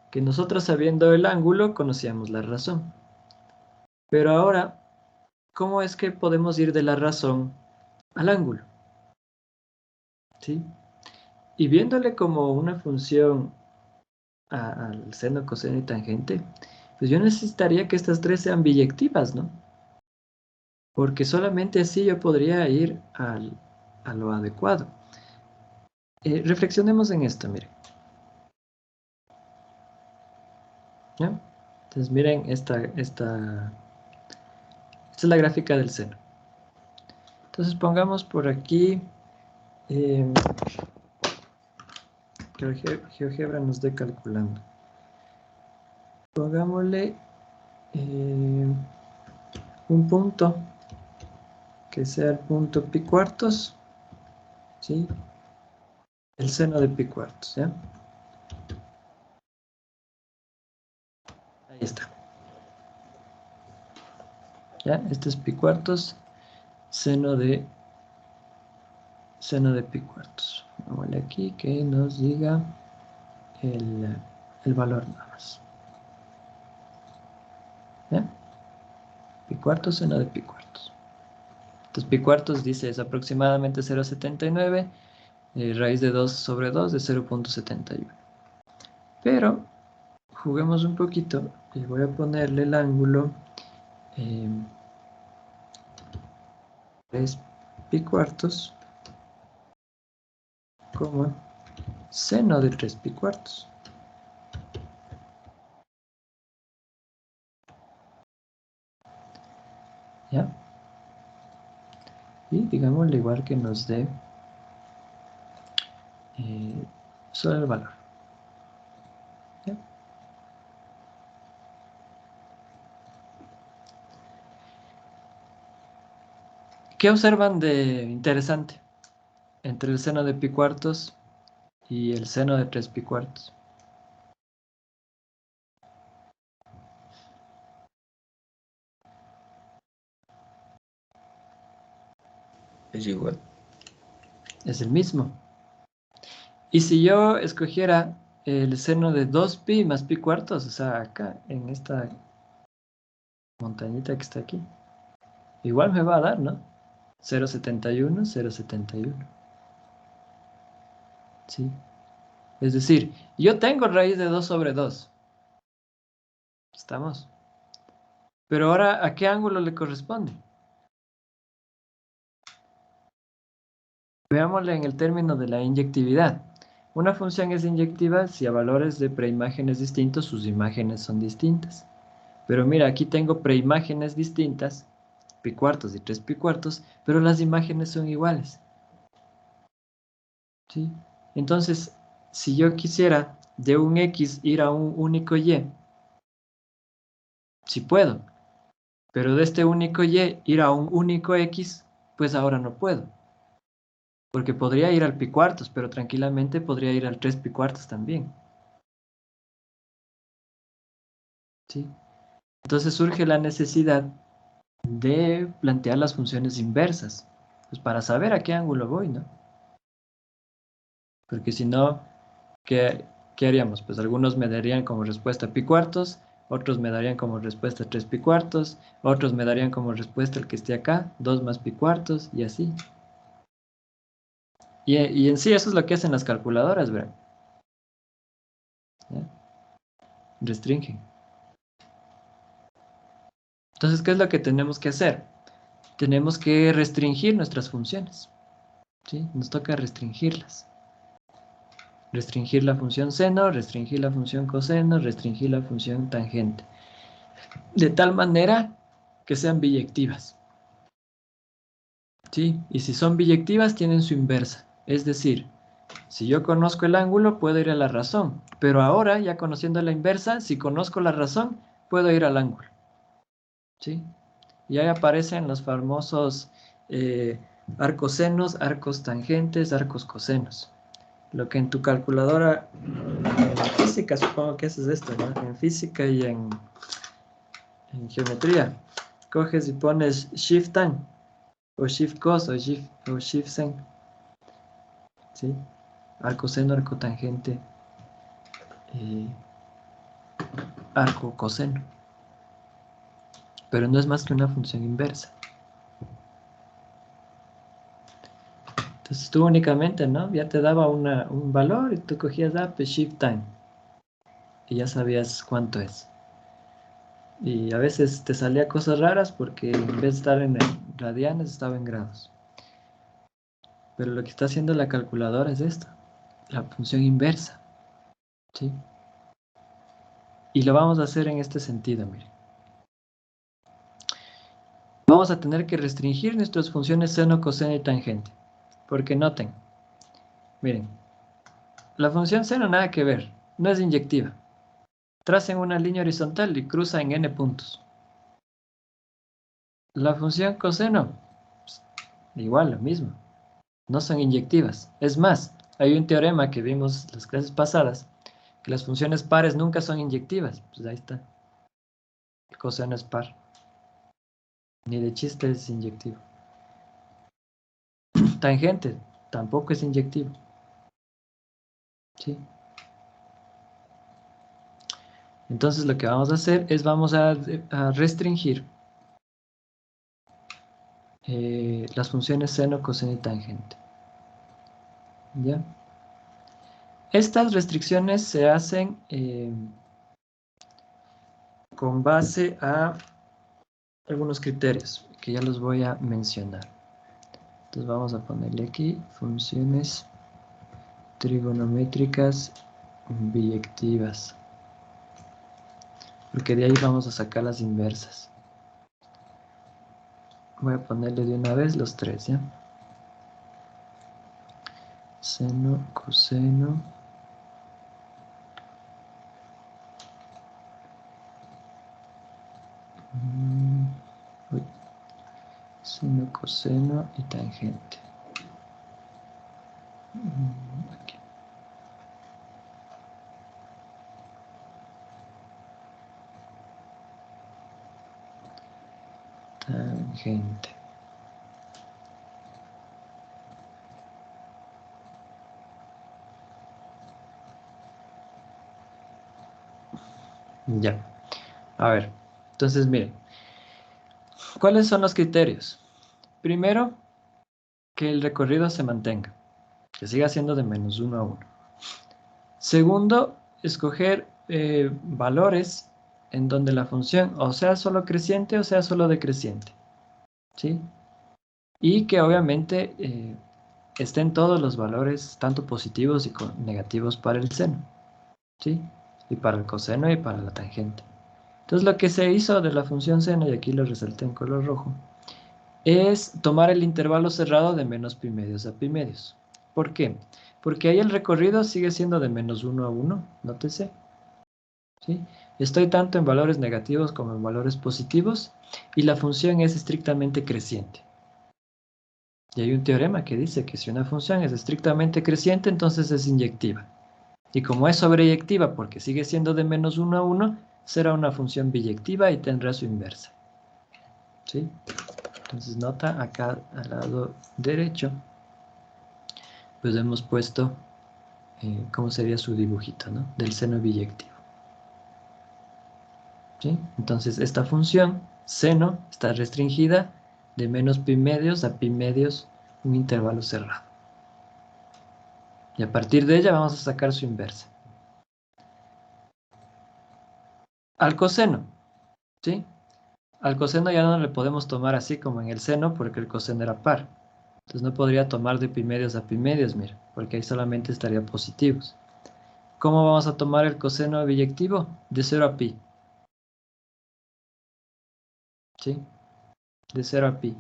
que nosotros sabiendo el ángulo conocíamos la razón. Pero ahora, ¿cómo es que podemos ir de la razón al ángulo? ¿Sí? Y viéndole como una función al seno, coseno y tangente, pues yo necesitaría que estas tres sean biyectivas, ¿no? Porque solamente así yo podría ir a lo adecuado. Reflexionemos en esto, miren. ¿Ya? Entonces miren, esta es la gráfica del seno. Entonces pongamos por aquí que GeoGebra nos dé calculando. Pongámosle un punto que sea el punto pi cuartos, ¿sí? El seno de pi cuartos, ¿ya? Ahí está. ¿Ya? Este es pi cuartos, seno de pi cuartos. Pongámosle aquí que nos diga el valor nada más. ¿Ya? Pi cuartos, seno de pi cuartos. Entonces pi cuartos dice es aproximadamente 0,79, raíz de 2 sobre 2 de 0,71. Pero juguemos un poquito y voy a ponerle el ángulo 3 pi cuartos, coma, seno de 3 pi cuartos. ¿Ya? Y digámosle igual que nos dé solo el valor. ¿Ya? ¿Qué observan de interesante entre el seno de pi cuartos y el seno de 3 pi cuartos? Es igual. Es el mismo. Y si yo escogiera el seno de 2pi más pi cuartos, o sea, acá, en esta montañita que está aquí, igual me va a dar, ¿no? 0,71, 0,71. ¿Sí? Es decir, yo tengo raíz de 2 sobre 2. ¿Estamos? Pero ahora, ¿a qué ángulo le corresponde? Veámosle en el término de la inyectividad. Una función es inyectiva si a valores de preimágenes distintos sus imágenes son distintas. Pero mira, aquí tengo preimágenes distintas, pi cuartos y 3 pi cuartos, pero las imágenes son iguales. ¿Sí? Entonces, si yo quisiera de un X ir a un único Y, sí puedo. Pero de este único Y ir a un único X, pues ahora no puedo. Porque podría ir al pi cuartos, pero tranquilamente podría ir al 3 pi cuartos también. ¿Sí? Entonces surge la necesidad de plantear las funciones inversas, pues para saber a qué ángulo voy, ¿no? Porque si no, ¿qué haríamos? Pues algunos me darían como respuesta pi cuartos, otros me darían como respuesta 3 pi cuartos, otros me darían como respuesta el que esté acá, 2 más pi cuartos, y así. Y en sí eso es lo que hacen las calculadoras, ¿verdad? ¿Ya? Restringen. Entonces, ¿qué es lo que tenemos que hacer? Tenemos que restringir nuestras funciones, ¿sí? Nos toca restringirlas. Restringir la función seno, restringir la función coseno, restringir la función tangente. De tal manera que sean biyectivas, ¿sí? Y si son biyectivas, tienen su inversa. Es decir, si yo conozco el ángulo, puedo ir a la razón. Pero ahora, ya conociendo la inversa, si conozco la razón, puedo ir al ángulo, ¿sí? Y ahí aparecen los famosos arcos senos, arcos tangentes, arcos cosenos. Lo que en tu calculadora, en física supongo que haces esto, ¿no? En física y en geometría. Coges y pones shift tan, o shift cos, o shift sen, ¿sí? Arco seno, arco tangente, eh, arco coseno. Pero no es más que una función inversa. Entonces tú únicamente, ¿no? Ya te daba un valor y tú cogías, pues shift time. Y ya sabías cuánto es. Y a veces te salía cosas raras porque en vez de estar en radianes, estaba en grados. Pero lo que está haciendo la calculadora es esto, la función inversa, ¿sí? Y lo vamos a hacer en este sentido, miren. Vamos a tener que restringir nuestras funciones seno, coseno y tangente. Porque noten, miren, la función seno nada que ver, no es inyectiva. Tracen una línea horizontal y cruza en n puntos. La función coseno, pues, igual, lo mismo. No son inyectivas. Es más, hay un teorema que vimos las clases pasadas, que las funciones pares nunca son inyectivas. Pues ahí está. El coseno es par. Ni de chiste es inyectivo. Tangente tampoco es inyectivo. ¿Sí? Entonces lo que vamos a hacer es vamos a restringir las funciones seno, coseno y tangente. ¿Ya? Estas restricciones se hacen con base a algunos criterios que ya los voy a mencionar. Entonces vamos a ponerle aquí funciones trigonométricas biyectivas, porque de ahí vamos a sacar las inversas. Voy a ponerle de una vez los tres, ¿ya? Seno, coseno. Uy, seno, coseno y tangente. Aquí. Tangente. Ya. A ver. Entonces, miren. ¿Cuáles son los criterios? Primero, que el recorrido se mantenga. Que siga siendo de menos 1 a 1. Segundo, escoger valores en donde la función o sea solo creciente o sea solo decreciente. ¿Sí? Y que obviamente estén todos los valores, tanto positivos y negativos para el seno. ¿Sí? Y para el coseno y para la tangente. Entonces lo que se hizo de la función seno, y aquí lo resalté en color rojo, es tomar el intervalo cerrado de menos pi medios a pi medios. ¿Por qué? Porque ahí el recorrido sigue siendo de menos 1 a 1, nótese. ¿Sí? Estoy tanto en valores negativos como en valores positivos y la función es estrictamente creciente. Y hay un teorema que dice que si una función es estrictamente creciente, entonces es inyectiva. Y como es sobreyectiva porque sigue siendo de menos 1 a 1, será una función biyectiva y tendrá su inversa. ¿Sí? Entonces nota acá al lado derecho, pues hemos puesto cómo sería su dibujito, ¿no? Del seno biyectivo. ¿Sí? Entonces esta función, seno, está restringida de menos pi medios a pi medios, un intervalo cerrado. Y a partir de ella vamos a sacar su inversa. Al coseno, ¿sí? Al coseno ya no le podemos tomar así como en el seno porque el coseno era par. Entonces no podría tomar de pi medios a pi medios, mira, porque ahí solamente estaría positivos. ¿Cómo vamos a tomar el coseno biyectivo? De 0 a pi. ¿Sí? De 0 a pi.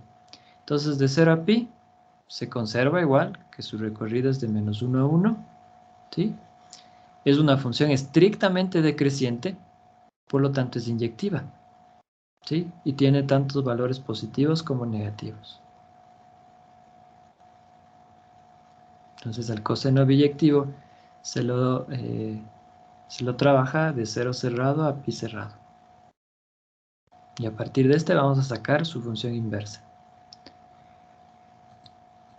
Entonces de 0 a pi se conserva igual, que su recorrido es de menos 1 a 1. ¿Sí? Es una función estrictamente decreciente, por lo tanto es inyectiva. ¿Sí? Y tiene tantos valores positivos como negativos. Entonces al coseno biyectivo se lo trabaja de 0 cerrado a pi cerrado. Y a partir de este vamos a sacar su función inversa.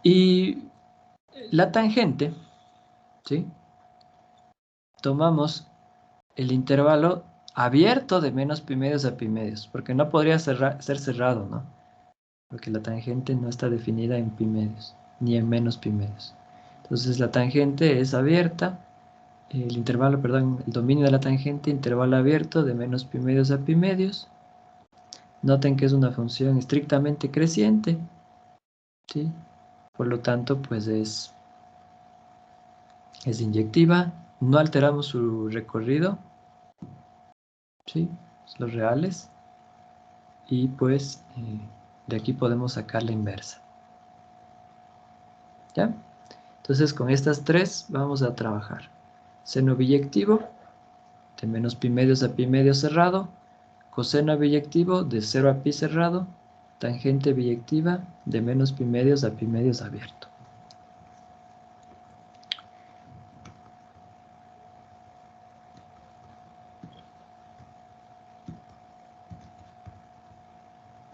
Y la tangente, ¿sí? Tomamos el intervalo abierto de menos pi medios a pi medios, porque no podría ser cerrado, ¿no? Porque la tangente no está definida en pi medios, ni en menos pi medios. Entonces la tangente es abierta, el intervalo, perdón, el dominio de la tangente, intervalo abierto de menos pi medios a pi medios. Noten que es una función estrictamente creciente, ¿sí? Por lo tanto, pues es inyectiva, no alteramos su recorrido, ¿sí? Los reales, y pues de aquí podemos sacar la inversa. ¿Ya? Entonces con estas tres vamos a trabajar. Seno biyectivo de menos pi medios a pi medios cerrado, coseno biyectivo de 0 a pi cerrado, tangente biyectiva de menos pi medios a pi medios abierto.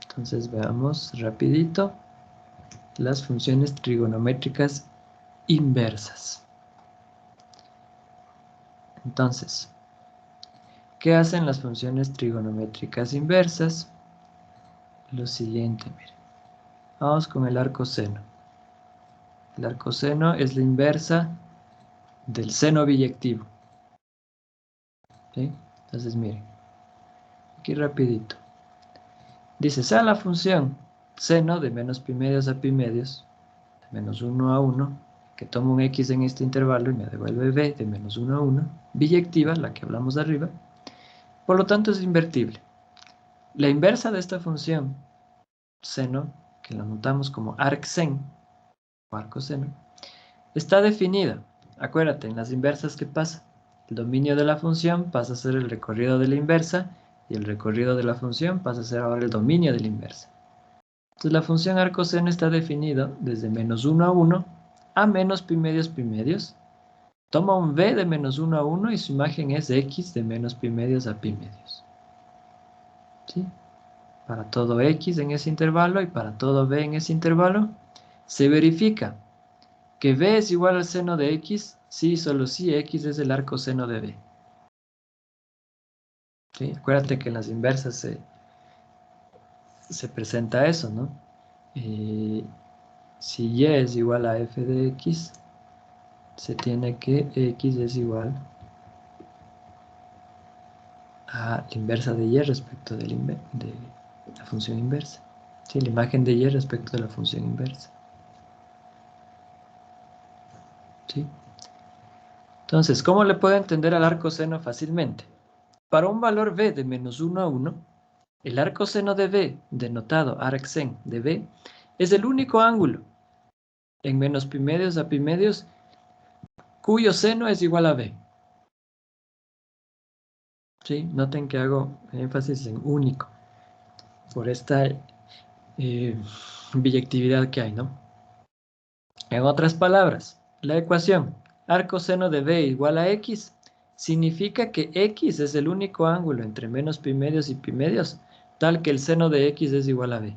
Entonces veamos rapidito las funciones trigonométricas inversas. Entonces, ¿qué hacen las funciones trigonométricas inversas? Lo siguiente, miren. Vamos con el arcoseno. El arcoseno es la inversa del seno biyectivo. ¿Sí? Entonces, miren. Aquí rapidito. Dice, sea la función seno de menos pi medios a pi medios, de menos 1 a 1, que toma un x en este intervalo y me devuelve b de menos 1 a 1, biyectiva, la que hablamos de arriba, por lo tanto es invertible. La inversa de esta función seno, que la notamos como arcsen, o arcoseno, está definida. Acuérdate, en las inversas, ¿qué pasa? El dominio de la función pasa a ser el recorrido de la inversa y el recorrido de la función pasa a ser ahora el dominio de la inversa. Entonces la función arcoseno está definida desde menos 1 a 1 a menos pi medios. Toma un b de menos 1 a 1 y su imagen es x de menos pi medios a pi medios. ¿Sí? Para todo x en ese intervalo y para todo b en ese intervalo, se verifica que b es igual al seno de x si y solo si x es el arcoseno de b. ¿Sí? Acuérdate que en las inversas se presenta eso, ¿no? Si y es igual a f de x, se tiene que x es igual a la inversa de y respecto de la función inversa. ¿Sí? La imagen de y respecto de la función inversa. ¿Sí? Entonces, ¿cómo le puedo entender al arco seno fácilmente? Para un valor b de menos 1 a 1, el arco seno de b, denotado arcsen de b, es el único ángulo en menos pi medios a pi medios cuyo seno es igual a b. ¿Sí? Noten que hago énfasis en único, por esta biyectividad que hay, ¿no? En otras palabras, la ecuación arco seno de b igual a x significa que x es el único ángulo entre menos pi medios y pi medios, tal que el seno de x es igual a b.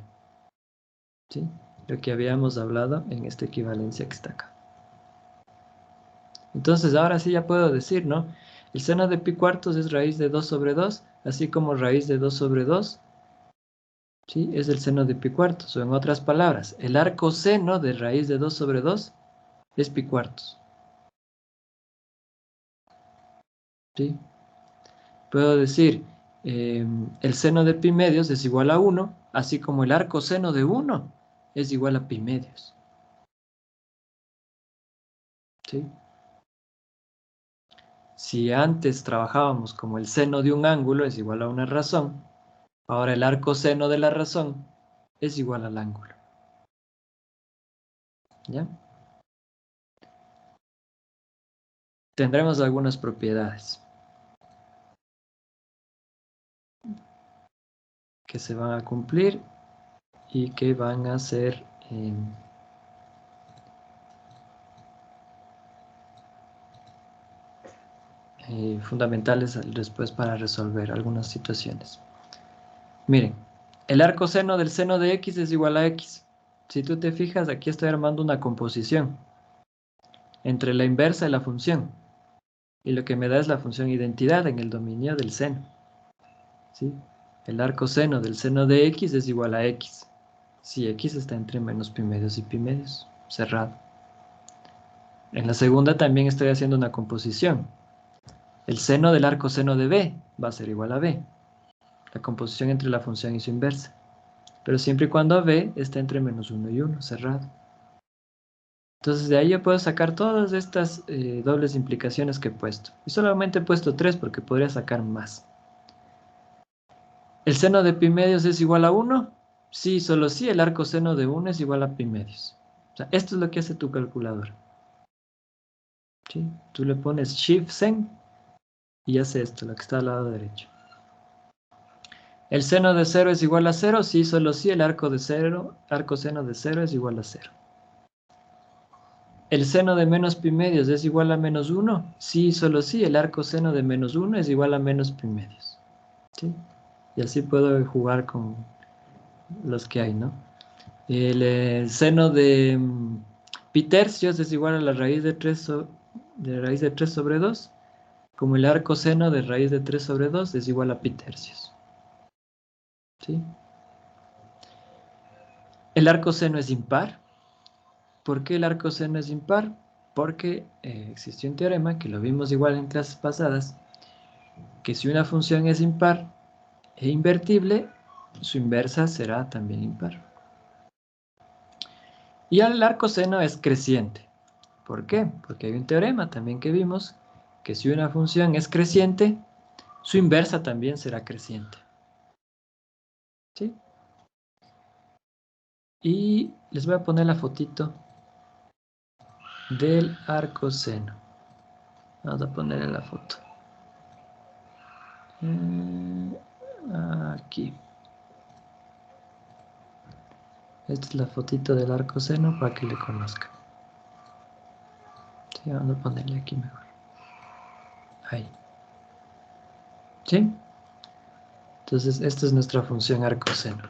¿Sí? Lo que habíamos hablado en esta equivalencia que está acá. Entonces, ahora sí ya puedo decir, ¿no? El seno de pi cuartos es raíz de 2 sobre 2, así como raíz de 2 sobre 2, ¿sí? Es el seno de pi cuartos. O en otras palabras, el arco seno de raíz de 2 sobre 2 es pi cuartos. ¿Sí? Puedo decir, el seno de pi medios es igual a 1, así como el arco seno de 1 es igual a pi medios. ¿Sí? Si antes trabajábamos como el seno de un ángulo es igual a una razón, ahora el arco seno de la razón es igual al ángulo. ¿Ya? Tendremos algunas propiedades que se van a cumplir y que van a ser fundamentales después para resolver algunas situaciones. Miren, el arco seno del seno de x es igual a x. Si tú te fijas, aquí estoy armando una composición entre la inversa y la función. Y lo que me da es la función identidad en el dominio del seno. ¿Sí? El arco seno del seno de x es igual a x. Si x está entre menos pi medios y pi medios, cerrado. En la segunda también estoy haciendo una composición. El seno del arco seno de b va a ser igual a b. La composición entre la función y su inversa. Pero siempre y cuando b está entre menos 1 y 1, cerrado. Entonces de ahí yo puedo sacar todas estas dobles implicaciones que he puesto. Y solamente he puesto 3 porque podría sacar más. ¿El seno de pi medios es igual a 1? Sí, solo sí, el arco seno de 1 es igual a pi medios. O sea, esto es lo que hace tu calculadora. ¿Sí? Tú le pones shift sen y hace esto, lo que está al lado derecho. ¿El seno de 0 es igual a 0? Sí, solo sí, el arco seno de 0 es igual a 0. ¿El seno de menos pi medios es igual a menos 1? Sí, solo sí, el arco seno de menos 1 es igual a menos pi medios. ¿Sí? Y así puedo jugar con los que hay, ¿no? El seno de pi tercios es igual a la raíz de 3 sobre 2, como el arco seno de raíz de 3 sobre 2 es igual a pi tercios. ¿Sí? El arco seno es impar. ¿Por qué el arco seno es impar? Porque existe un teorema, que lo vimos igual en clases pasadas, que si una función es impar e invertible, su inversa será también impar. Y el arco seno es creciente. ¿Por qué? Porque hay un teorema también que vimos, que si una función es creciente, su inversa también será creciente. ¿Sí? Y les voy a poner la fotito del arco seno. Vamos a ponerle la foto. Aquí. Esta es la fotito del arco seno para que le conozcan. Sí, vamos a ponerle aquí mejor. Ahí. ¿Sí? Entonces, esta es nuestra función arco seno.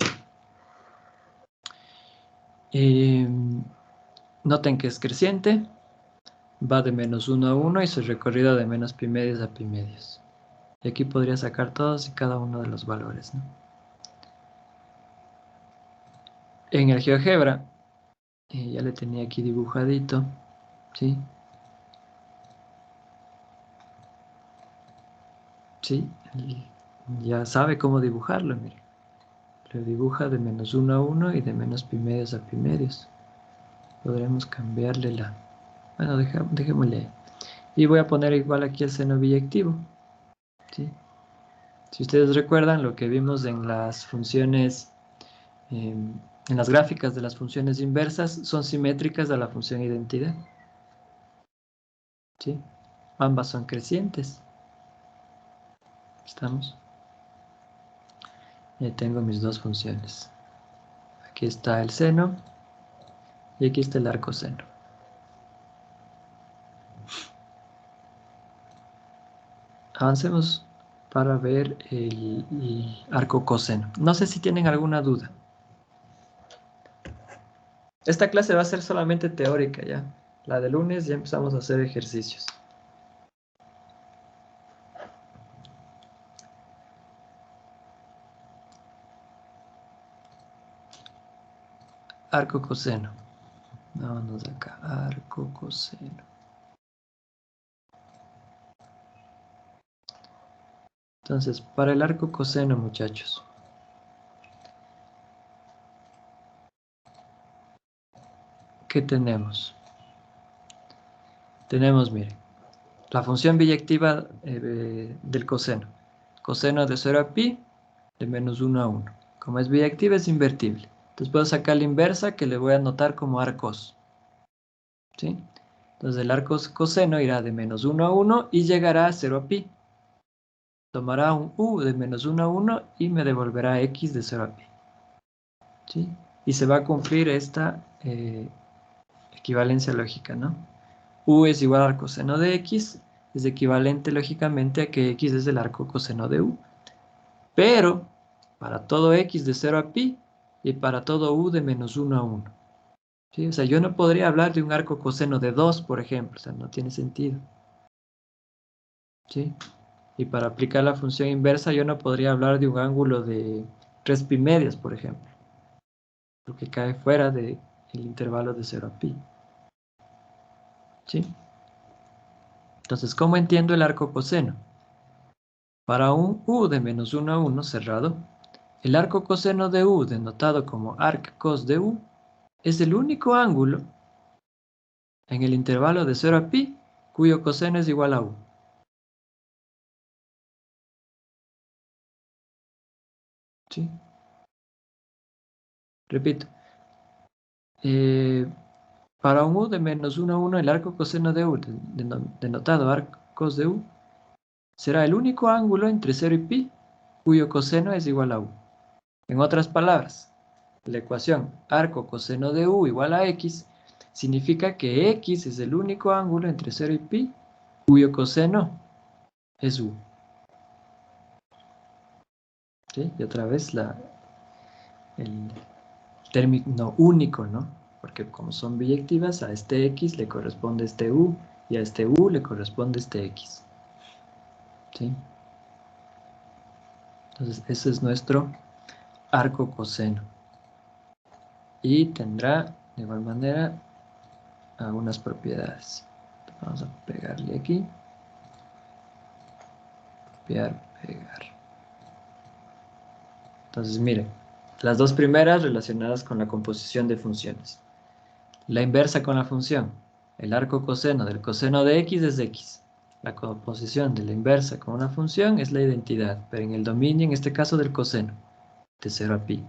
Noten que es creciente. Va de menos 1 a 1 y su recorrido de menos pi medios a pi medios. Y aquí podría sacar todos y cada uno de los valores, ¿no? En el GeoGebra, ya le tenía aquí dibujadito, ¿sí? Sí, ya sabe cómo dibujarlo, mire. Lo dibuja de -1 a 1 y de menos pi medios a pi medios. Podremos cambiarle la... Bueno, dejémosle ahí. Y voy a poner igual aquí el seno biyectivo, ¿sí? Si ustedes recuerdan lo que vimos en las funciones, en las gráficas de las funciones inversas, son simétricas a la función identidad, ¿sí? Ambas son crecientes. ¿Estamos? Ya tengo mis dos funciones. Aquí está el seno y aquí está el arcoseno. Avancemos para ver el arco coseno. No sé si tienen alguna duda. Esta clase va a ser solamente teórica ya. La de lunes ya empezamos a hacer ejercicios. Arco coseno. Vámonos acá. Arco coseno. Entonces, para el arco coseno, muchachos. ¿Qué tenemos? Tenemos, miren, la función biyectiva del coseno. Coseno de 0 a pi, de -1 a 1. Como es biyectiva, es invertible. Entonces puedo sacar la inversa que le voy a anotar como arcos. ¿Sí? Entonces el arco coseno irá de -1 a 1 y llegará a 0 a pi. Tomará un u de -1 a 1 y me devolverá x de 0 a pi. ¿Sí? Y se va a cumplir esta equivalencia lógica, ¿no? U es igual al coseno de x, es equivalente lógicamente a que x es el arco coseno de u. Pero para todo x de 0 a pi y para todo u de -1 a 1. ¿Sí? O sea, yo no podría hablar de un arco coseno de 2, por ejemplo. O sea, no tiene sentido. ¿Sí? Y para aplicar la función inversa, yo no podría hablar de un ángulo de 3 pi medios, por ejemplo. Porque cae fuera del intervalo de 0 a pi. ¿Sí? Entonces, ¿cómo entiendo el arco coseno? Para un u de -1 a 1 cerrado, el arco coseno de u, denotado como arc cos de u, es el único ángulo en el intervalo de 0 a pi cuyo coseno es igual a u. ¿Sí? Repito. Para un u de -1 a 1, el arco coseno de u, denotado arc cos de u, será el único ángulo entre 0 y pi cuyo coseno es igual a u. En otras palabras, la ecuación arco coseno de u igual a x significa que x es el único ángulo entre 0 y pi cuyo coseno es u. ¿Sí? Y otra vez el término único, ¿no? Porque como son biyectivas, a este x le corresponde este u y a este u le corresponde este x. ¿Sí? Entonces, ese es nuestro arco coseno. Y tendrá, de igual manera, algunas propiedades. Vamos a pegarle aquí. Copiar, pegar. Entonces, miren, las dos primeras relacionadas con la composición de funciones. La inversa con la función. El arco coseno del coseno de x es x. La composición de la inversa con una función es la identidad, pero en el dominio, en este caso, del coseno, de 0 a pi.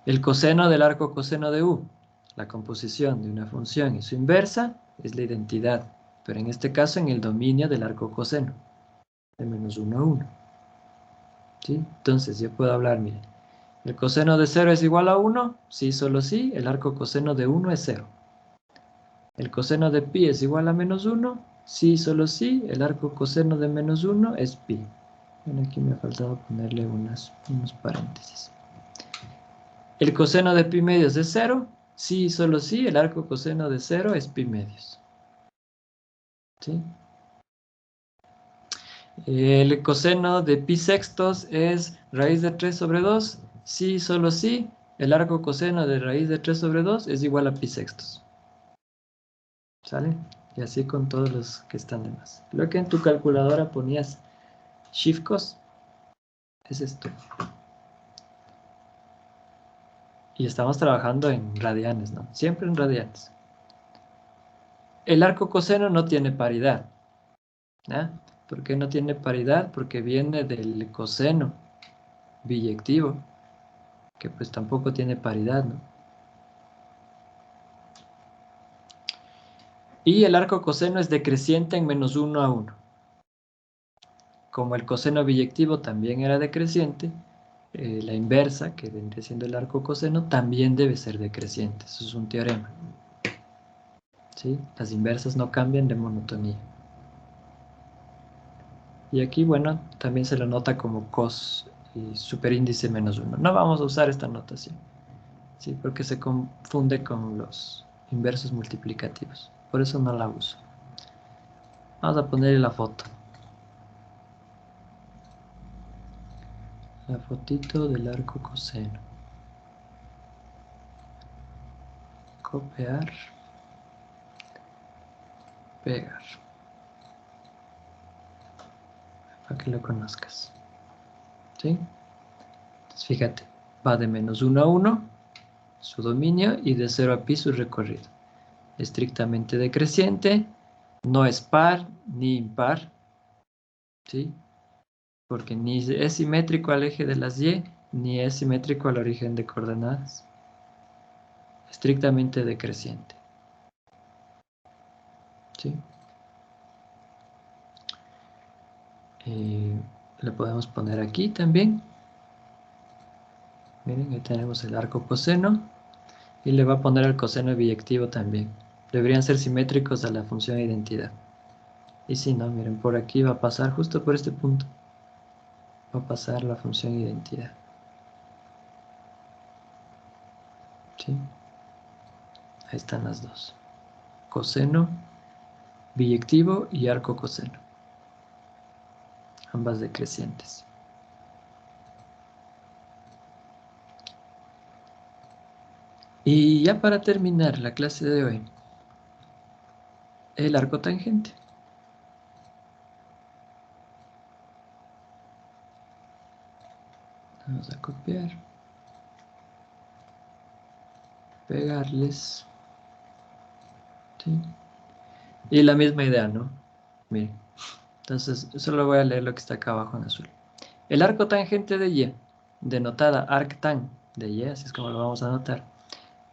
El coseno del arco coseno de u. La composición de una función y su inversa es la identidad, pero en este caso en el dominio del arco coseno, de -1 a 1. ¿Sí? Entonces yo puedo hablar, miren, ¿el coseno de 0 es igual a 1? Sí, solo sí, el arco coseno de 1 es 0. ¿El coseno de pi es igual a -1? Sí, solo sí, el arco coseno de -1 es pi. Bueno, aquí me ha faltado ponerle unos paréntesis. ¿El coseno de pi medios es 0? Sí, solo sí, el arco coseno de 0 es pi medios. ¿Sí? El coseno de pi sextos es raíz de 3 sobre 2. Sí, solo sí. El arco coseno de raíz de 3 sobre 2 es igual a pi sextos. ¿Sale? Y así con todos los que están de más. Lo que en tu calculadora ponías shift cos es esto. Y estamos trabajando en radianes, ¿no? Siempre en radianes. El arco coseno no tiene paridad. ¿Ah? ¿Por qué no tiene paridad? Porque viene del coseno biyectivo, que pues tampoco tiene paridad, ¿no? Y el arco coseno es decreciente en menos 1 a 1. Como el coseno biyectivo también era decreciente, la inversa, que vendría siendo el arco coseno, también debe ser decreciente. Eso es un teorema. ¿Sí? Las inversas no cambian de monotonía. Y aquí, bueno, también se lo nota como cos y superíndice menos 1. No vamos a usar esta notación, ¿sí? Porque se confunde con los inversos multiplicativos. Por eso no la uso. Vamos a ponerle la foto. La fotito del arco coseno. Copiar. Pegar. Para que lo conozcas. ¿Sí? Entonces fíjate, va de menos 1 a 1 su dominio y de 0 a pi su recorrido. Estrictamente decreciente, no es par ni impar, ¿sí? Porque ni es simétrico al eje de las y, ni es simétrico al origen de coordenadas. Estrictamente decreciente. ¿Sí? Le podemos poner aquí también. Miren, ahí tenemos el arco coseno. Y le va a poner el coseno biyectivo también. Deberían ser simétricos a la función identidad. Y si no, miren, por aquí va a pasar, justo por este punto, va a pasar la función identidad. ¿Sí? Ahí están las dos. Coseno biyectivo y arco coseno. Ambas decrecientes. Y ya para terminar la clase de hoy, el arco tangente. Vamos a copiar. Pegarles. ¿Sí? Y la misma idea, ¿no? Miren. Entonces, solo voy a leer lo que está acá abajo en azul. El arco tangente de Y, denotada arctan de Y, así es como lo vamos a anotar,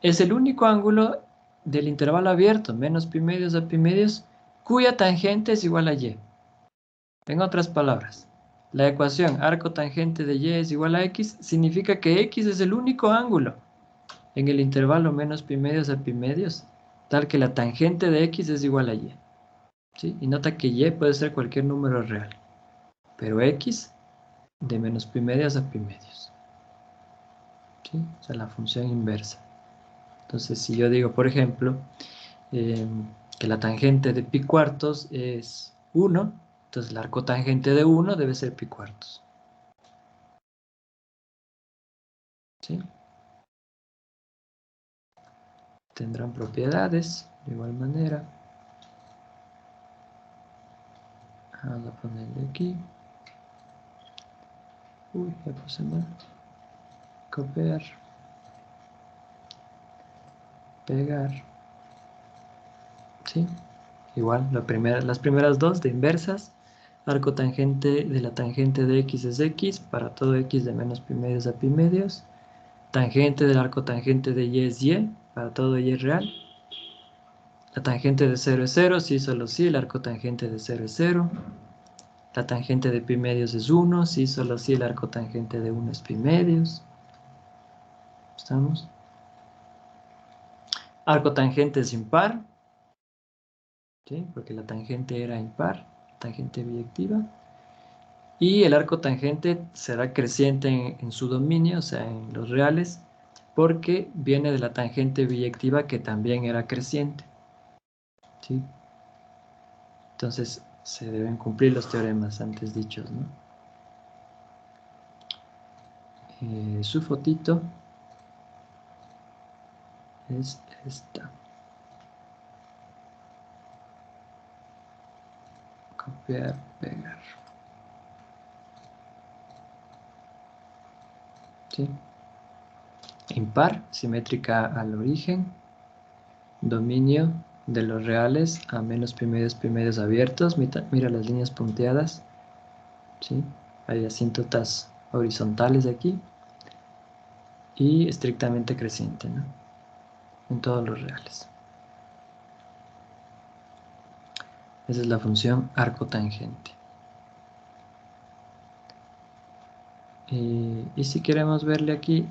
es el único ángulo del intervalo abierto, menos pi medios a pi medios, cuya tangente es igual a Y. En otras palabras, la ecuación arco tangente de Y es igual a X significa que X es el único ángulo en el intervalo menos pi medios a pi medios, tal que la tangente de X es igual a Y. ¿Sí? Y nota que Y puede ser cualquier número real, pero X de menos pi medios a pi medios. ¿Sí? O sea, la función inversa. Entonces, si yo digo, por ejemplo, que la tangente de pi cuartos es 1, entonces el arco tangente de 1 debe ser pi cuartos. ¿Sí? Tendrán propiedades de igual manera. Vamos a ponerle aquí. Uy, ya puse mal. Copiar. Pegar. ¿Sí? Igual, las primeras dos de inversas. Arco tangente de la tangente de x es x, para todo x de menos pi medios a pi medios. Tangente del arco tangente de y es y, para todo y es real. La tangente de 0 es 0, sí, solo sí, el arco tangente de 0 es 0. La tangente de pi medios es 1, sí, solo sí, el arco tangente de 1 es pi medios. ¿Estamos? Arco tangente es impar, ¿sí? Porque la tangente era impar, tangente biyectiva. Y el arco tangente será creciente en su dominio, o sea, en los reales, porque viene de la tangente biyectiva que también era creciente. ¿Sí? Entonces, se deben cumplir los teoremas antes dichos, ¿no? Su fotito es esta. Copiar, pegar. ¿Sí? Impar, simétrica al origen. Dominio de los reales a menos primedios abiertos. Mira las líneas punteadas. ¿Sí? Hay asíntotas horizontales aquí. Y estrictamente creciente, ¿no? En todos los reales. Esa es la función arcotangente. Y si queremos verle aquí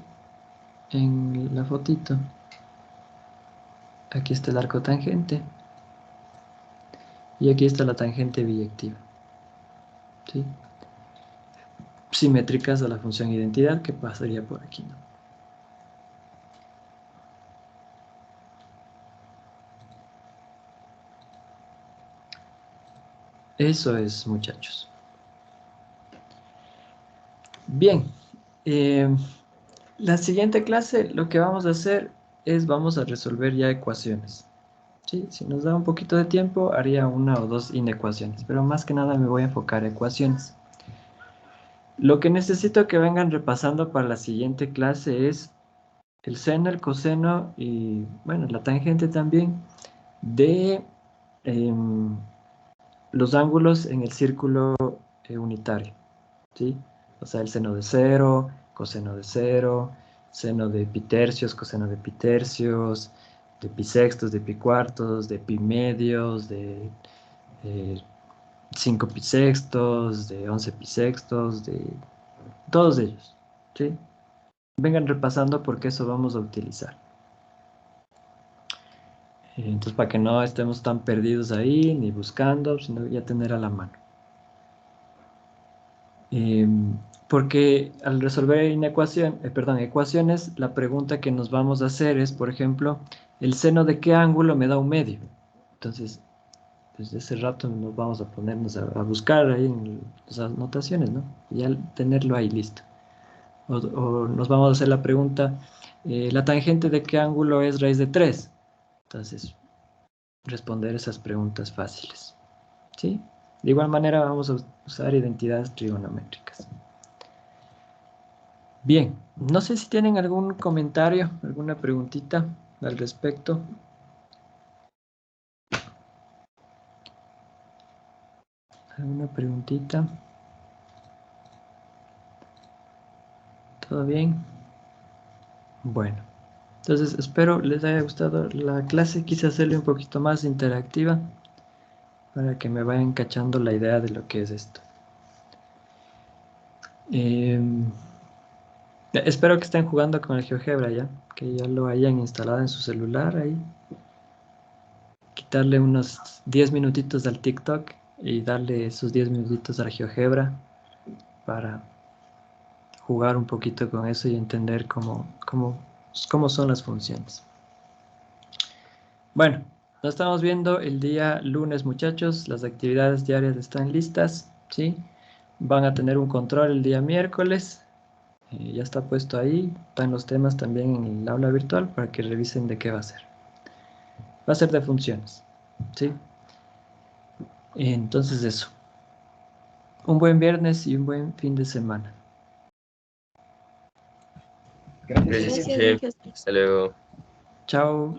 en la fotito, aquí está el arcotangente y aquí está la tangente biyectiva, ¿sí? Simétricas a la función identidad que pasaría por aquí, ¿no? Eso es, muchachos. Bien, la siguiente clase lo que vamos a hacer es vamos a resolver ya ecuaciones. ¿Sí? Si nos da un poquito de tiempo, haría una o dos inecuaciones, pero más que nada me voy a enfocar a ecuaciones. Lo que necesito que vengan repasando para la siguiente clase es el seno, el coseno y, bueno, la tangente también de los ángulos en el círculo unitario, ¿sí? O sea, el seno de cero, coseno de cero, seno de pi tercios, coseno de pi tercios, de pi sextos, de pi cuartos, de pi medios, de 5 pi sextos, de 11 pi sextos, de todos ellos, ¿sí? Vengan repasando porque eso vamos a utilizar. Entonces, para que no estemos tan perdidos ahí, ni buscando, sino ya tener a la mano. Porque al resolver ecuaciones, la pregunta que nos vamos a hacer es, por ejemplo, ¿el seno de qué ángulo me da un medio? Entonces, desde ese rato nos vamos a ponernos a buscar ahí en las anotaciones, ¿no? Y al tenerlo ahí listo. O nos vamos a hacer la pregunta, ¿la tangente de qué ángulo es raíz de 3? Entonces, responder esas preguntas fáciles, ¿sí? De igual manera vamos a usar identidades trigonométricas. Bien, no sé si tienen algún comentario, alguna preguntita al respecto. ¿Alguna preguntita? ¿Todo bien? Bueno, entonces espero les haya gustado la clase. Quise hacerle un poquito más interactiva para que me vayan cachando la idea de lo que es esto. Espero que estén jugando con el GeoGebra ya, que ya lo hayan instalado en su celular ahí. Quitarle unos 10 minutitos al TikTok y darle esos 10 minutitos al GeoGebra para jugar un poquito con eso y entender cómo son las funciones. Bueno, nos estamos viendo el día lunes, muchachos. Las actividades diarias están listas, ¿sí? Van a tener un control el día miércoles. Ya está puesto ahí. Están los temas también en el aula virtual para que revisen de qué va a ser. Va a ser de funciones, ¿sí? Entonces eso. Un buen viernes y un buen fin de semana. Gracias, Gracias, jefe. jefe. Hasta luego. Chao.